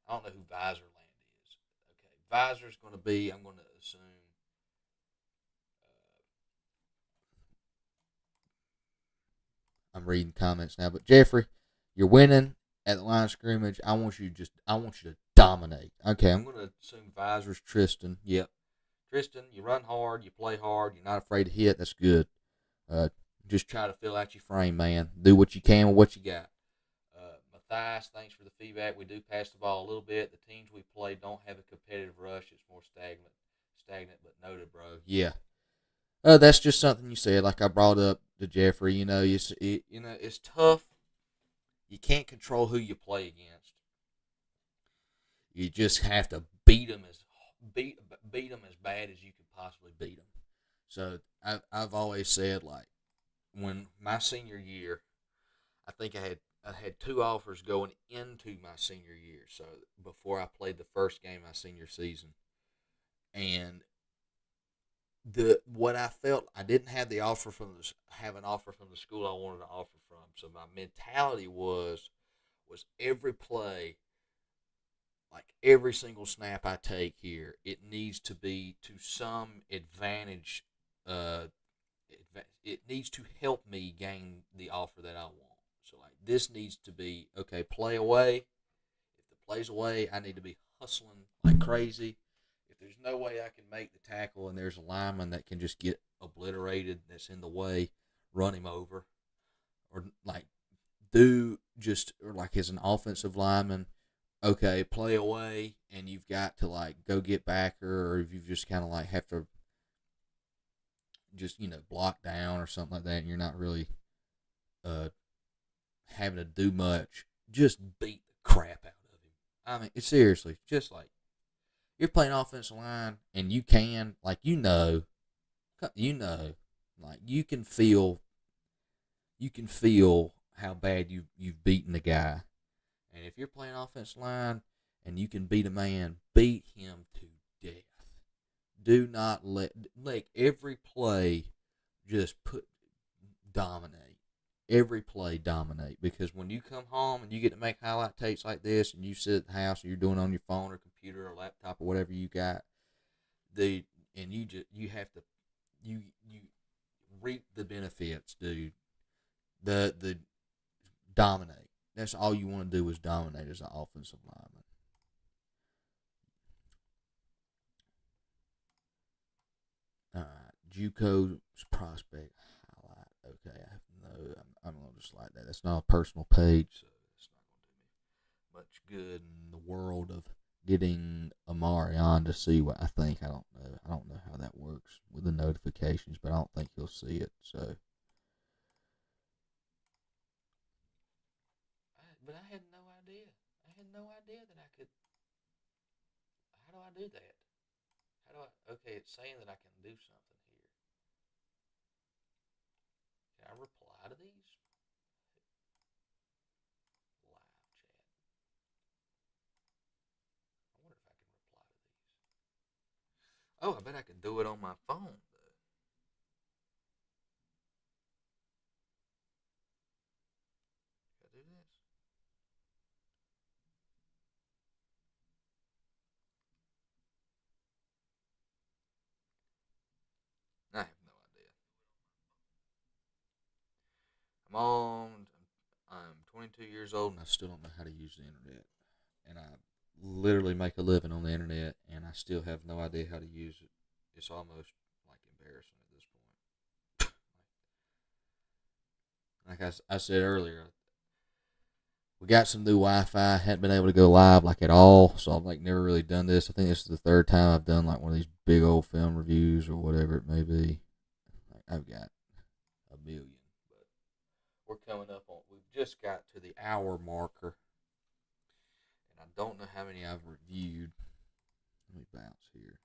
I don't know who Visorland is. Okay, Visor's going to be. I'm going to assume. I'm reading comments now, but Jeffrey, you're winning at the line of scrimmage. I want you to dominate. Okay, I'm going to assume Visor's Tristan. Yep, Tristan, you run hard, you play hard, you're not afraid to hit. That's good. Uh, just try to fill out your frame, man. Do what you can with what you got. Matthias, thanks for the feedback. We do pass the ball a little bit. The teams we play don't have a competitive rush. It's more stagnant, but noted, bro. Yeah. That's just something you said. Like I brought up to Jeffrey. It's tough. You can't control who you play against. You just have to beat them as bad as you can possibly beat them. So I've always said like when my senior year, I think I had two offers going into my senior year. So before I played the first game my senior season, and the what I felt I didn't have the offer from the have an offer from the school I wanted to offer from. So my mentality was every play, like every single snap I take here, it needs to be to some advantage. Uh, it needs to help me gain the offer that I want. So like this needs to be okay. Play away. If the play's away, I need to be hustling like crazy. If there's no way I can make the tackle and there's a lineman that can just get obliterated that's in the way, run him over, or like do just or like as an offensive lineman, okay, play away, and you've got to like go get backer, or if you just kind of like have to just block down or something like that, and you're not really uh having to do much, just beat the crap out of him. I mean, it's seriously just like you're playing offensive line, and you know, like you can feel how bad you've beaten the guy, and if you're playing offensive line and you can beat a man, beat him to death. Do not let every play just dominate. Every play dominate because when you come home and you get to make highlight tapes like this and you sit at the house and you're doing it on your phone or computer or laptop or whatever you got, dude, and you have to you reap the benefits, dude. The dominate. That's all you want to do is dominate as an offensive lineman. All right, JUCO's prospect highlight. Okay, I have no. I'm gonna just like that. That's not a personal page, so it's not gonna do me much good in the world of getting Amari on to see what I think. I don't know. I don't know how that works with the notifications, but I don't think he'll see it. So, but I had no idea. I had no idea that I could. How do I do that? How do I? Okay, it's saying that I can do something here. Can I reply to these? Live chat. I wonder if I can reply to these. Oh, I bet I can do it on my phone though. Can I do this? I have no idea. I'm on. I'm 22 years old, and I still don't know how to use the internet. And I literally make a living on the internet, and I still have no idea how to use it. It's almost like embarrassing at this point. Like I said earlier, we got some new Wi-Fi. Hadn't been able to go live like at all, so I've like never really done this. I think this is the third time I've done like one of these big old film reviews or whatever it may be. Like, I've got a million, but we're coming up on. We've just got to the hour marker, and I don't know how many I've reviewed. Let me bounce here.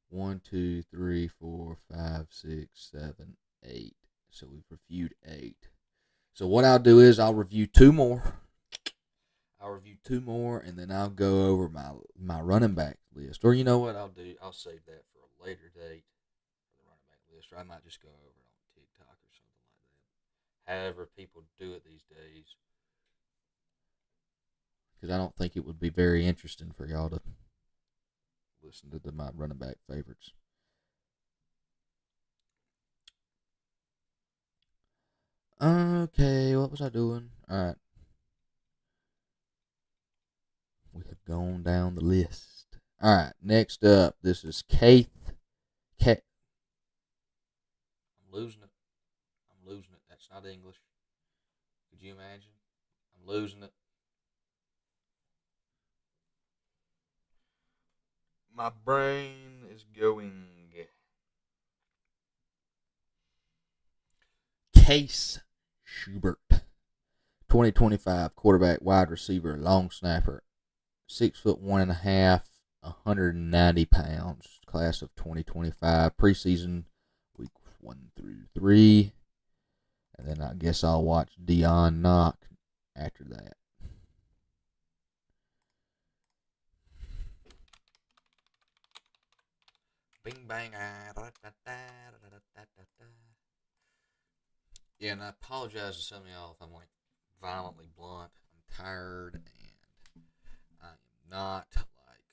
1, 2, 3, 4, 5, 6, 7, 8. So we've reviewed 8. So what I'll do is I'll review 2 more. And then I'll go over my running back list. Or you know what I'll do? I'll save that for a later date for the running back list. Or I might just go over it on TikTok or something like that. However people do it these days. Because I don't think it would be very interesting for y'all to listen to my running back favorites. Okay, what was I doing? Alright. We have gone down the list. Alright, next up, this is Keith. I'm losing it. That's not English. Could you imagine? I'm losing it. My brain is going. Case Schubert, 2025 quarterback, wide receiver, long snapper, 6'1.5", 190 pounds, class of 2025, preseason week 1 through 3, and then I guess I'll watch Dion Knock after that. Bing bang. Yeah, and I apologize to some of y'all if I'm like violently blunt. I'm tired and I am not like,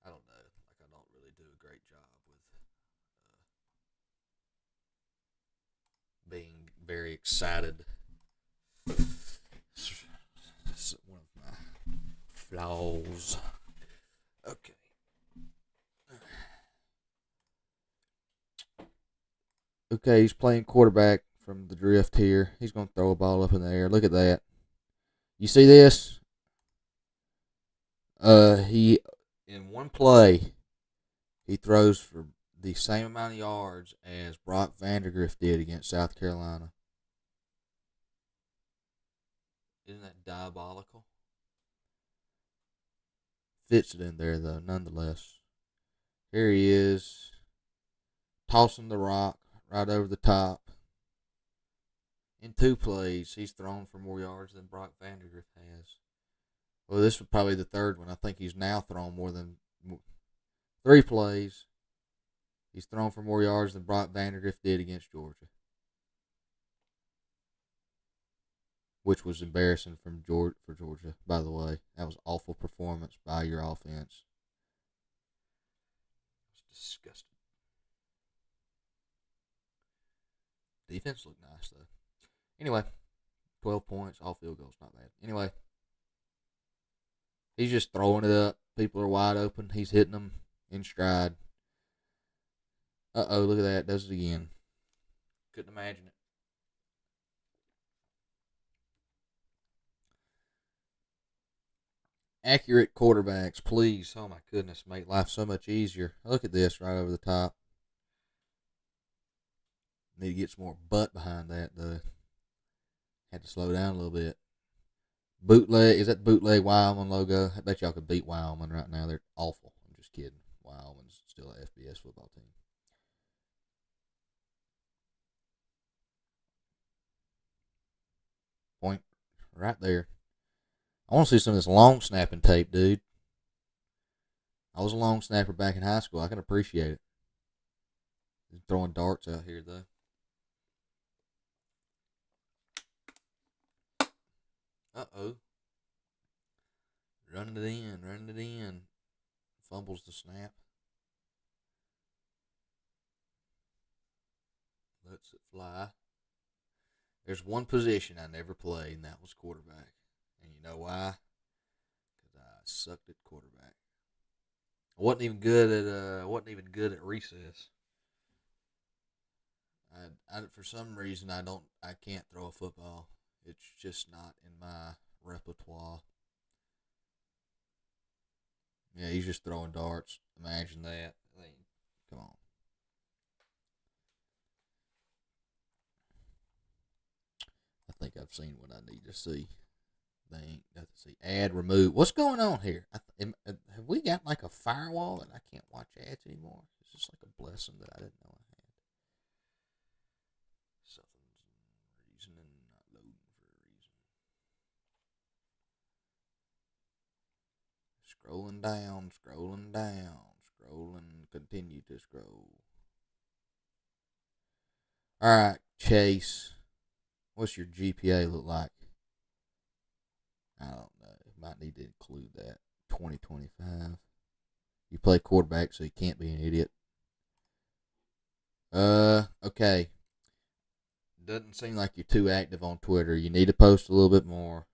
I don't know, like I don't really do a great job with being very excited. It's one of my flaws. Okay. Okay, he's playing quarterback from the drift here. He's going to throw a ball up in the air. Look at that. You see this? He in one play, he throws for the same amount of yards as Brock Vandagriff did against South Carolina. Isn't that diabolical? Fits it in there, though, nonetheless. Here he is, tossing the rock right over the top. In 2 plays, he's thrown for more yards than Brock Vandagriff has. Well, this was probably the 3rd one. I think he's now thrown more than 3 plays. He's thrown for more yards than Brock Vandagriff did against Georgia, which was embarrassing for Georgia, by the way. That was awful performance by your offense. It was disgusting. Defense looked nice, though. Anyway, 12 points, all field goals, not bad. Anyway, he's just throwing it up. People are wide open. He's hitting them in stride. Uh-oh, look at that. Does it again. Couldn't imagine it. Accurate quarterbacks, please. Oh, my goodness. Make life so much easier. Look at this right over the top. Need to get some more butt behind that, though. Had to slow down a little bit. Bootleg. Is that bootleg Wyoming logo? I bet y'all could beat Wyoming right now. They're awful. I'm just kidding. Wyoming's still an FBS football team. Point right there. I want to see some of this long snapping tape, dude. I was a long snapper back in high school. I can appreciate it. Throwing darts out here, though. Uh-oh. Running it in. Fumbles the snap. lets it fly. There's one position I never played, and that was quarterback. And you know why? Because I sucked at quarterback. I wasn't even good at recess. For some reason I can't throw a football. It's just not in my repertoire. Yeah, he's just throwing darts. Imagine that. I mean, come on. I think I've seen what I need to see. They ain't got to see ad remove. What's going on here? Have we got like a firewall that I can't watch ads anymore? It's just like a blessing that I didn't know I had. Something's reason and not loading for a reason. Scrolling down, scrolling down, scrolling, continue to scroll. All right, Chase. What's your GPA look like? I don't know. Might need to include that. 2025. You play quarterback, so you can't be an idiot. Okay. Doesn't seem like you're too active on Twitter. You need to post a little bit more.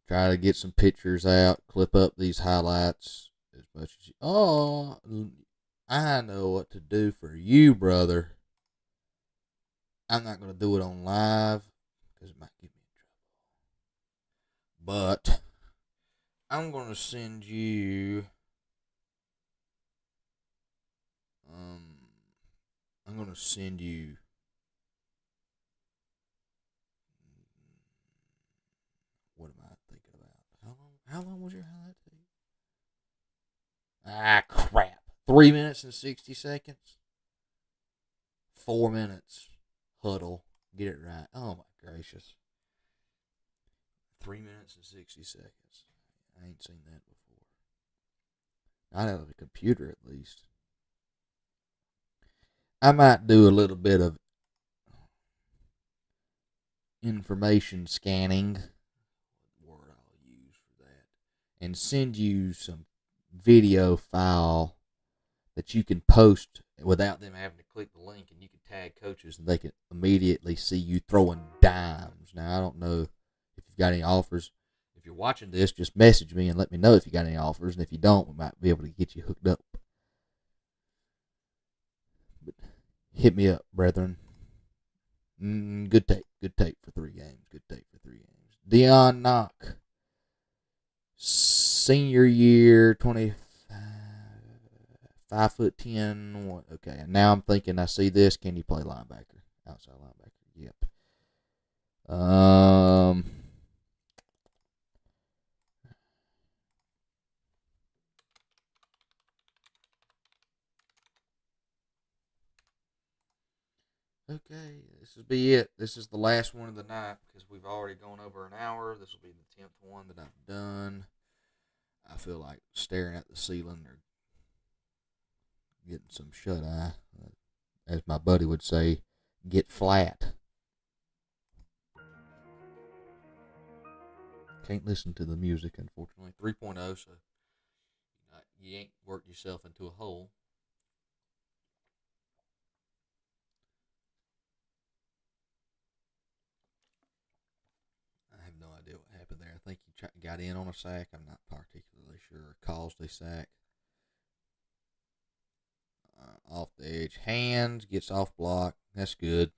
Try to get some pictures out. Clip up these highlights as much as you. Oh, I know what to do for you, brother. I'm not going to do it on live because it might get me in trouble. But I'm going to send you. I'm going to send you. What am I thinking about? How long was your highlight tape? Ah, crap. 3 minutes and 60 seconds. 4 minutes. Huddle. Get it right. Oh, my gracious. 3 minutes and 60 seconds. I ain't seen that before. Not out of a computer, at least. I might do a little bit of information scanning. What word I'll use for that. And send you some video file that you can post without them having to click the link, and you can tag coaches and they can immediately see you throwing dimes. Now, I don't know if you've got any offers. If you're watching this, just message me and let me know if you got any offers, and if you don't, we might be able to get you hooked up. But hit me up, brethren. Good tape for 3 games. Good tape for 3 games. Dion Knock, senior year, 5'10". Okay, now I'm thinking I see this. Can you play linebacker? Outside linebacker. Yep. Okay, this will be it. This is the last one of the night because we've already gone over an hour. This will be the 10th one that I've done. I feel like staring at the ceiling or getting some shut eye. As my buddy would say, get flat. Can't listen to the music, unfortunately. 3.0, so you ain't worked yourself into a hole. I have no idea what happened there. I think he got in on a sack. I'm not particularly sure. Caused a sack. Off the edge. Hands. Gets off block. That's good.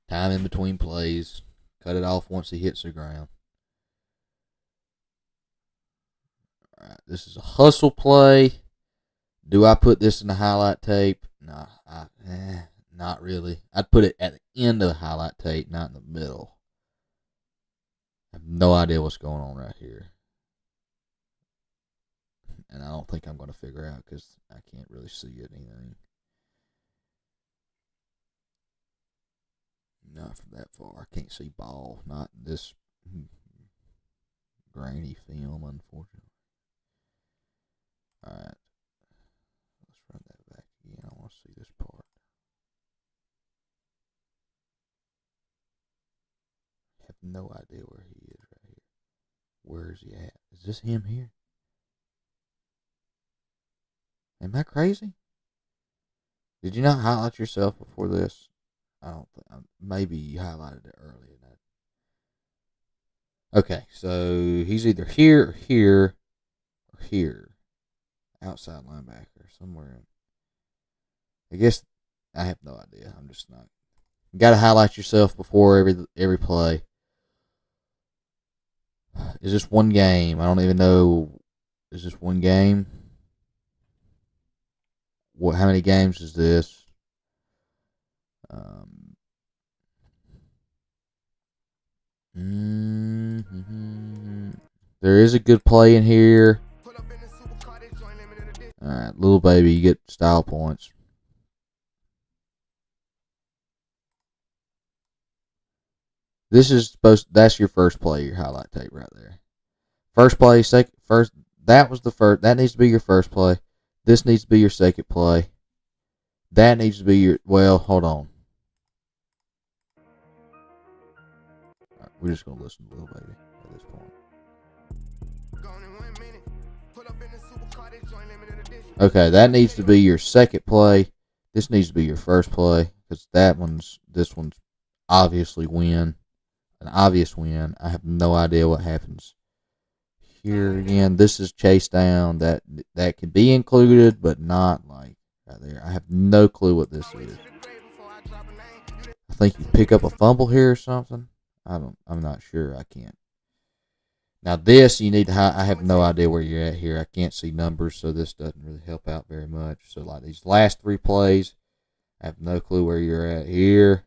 Time in between plays. Cut it off once he hits the ground. All right, this is a hustle play. Do I put this in the highlight tape? No, not really. I'd put it at the end of the highlight tape, not in the middle. I have no idea what's going on right here. And I don't think I'm going to figure out because I can't really see anything. Not from that far. I can't see ball. Not this grainy film, unfortunately. Alright. Let's run that back again. I want to see this part. I have no idea where he is right here. Where is he at? Is this him here? Am I crazy? Did you not highlight yourself before this? I don't think. Maybe you highlighted it earlier. Okay, so he's either here or here or here. Outside linebacker, somewhere. I guess I have no idea. I'm just not. You got to highlight yourself before every play. Is this one game? I don't even know. Is this one game? What? How many games is this? Um, mm-hmm. There is a good play in here. All right, little baby, you get style points. This is supposed. That's your first play, your highlight tape right there. First play, second, first. That was the first. That needs to be your first play. This needs to be your second play. That needs to be your. Well, hold on. Right, we're just gonna listen to Lil Baby at this point. Okay, that needs to be your second play. This needs to be your first play because this one's obviously win, an obvious win. I have no idea what happens here again. This is chase down. That can be included, but not like right there. I have no clue what this is. I think you pick up a fumble here or something. I'm not sure. I can't. Now this you need to. I have no idea where you're at here. I can't see numbers, so this doesn't really help out very much. So like these last three plays, I have no clue where you're at here,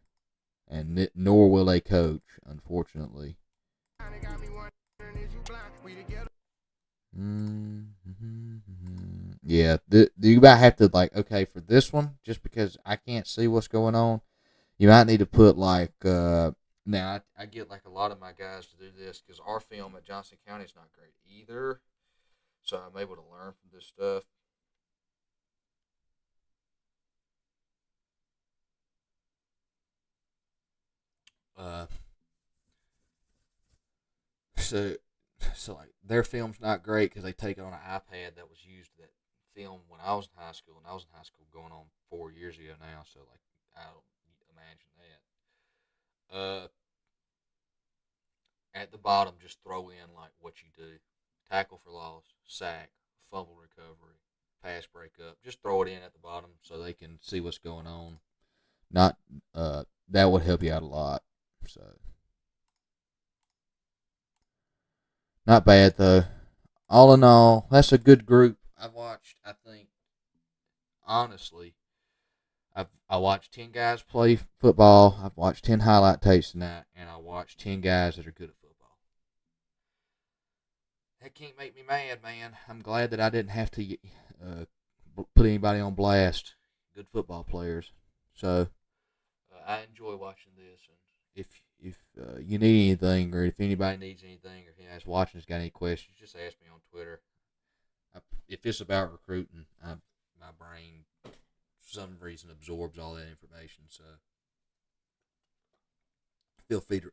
and nor will a coach, unfortunately. Yeah, you might have to like okay for this one, just because I can't see what's going on. You might need to put like now I get like a lot of my guys to do this because our film at Johnson County is not great either, so I'm able to learn from this stuff. Uh, so so like their film's not great because they take it on an iPad that was used that film when I was in high school, and I was in high school going on 4 years ago now. So like I don't imagine that. At the bottom, just throw in like what you do: tackle for loss, sack, fumble recovery, pass breakup. Just throw it in at the bottom so they can see what's going on. Not that would help you out a lot. So not bad though. All in all, that's a good group. I've watched. I think honestly, I watched 10 guys play football. I've watched 10 highlight tapes tonight, and I watched 10 guys that are good at football. That can't make me mad, man. I'm glad that I didn't have to uh, put anybody on blast. Good football players. So I enjoy watching this. And if you need anything, or if anybody needs anything, or if anybody's watching has got any questions, just ask me on Twitter. If it's about recruiting, my brain for some reason absorbs all that information. So feel free to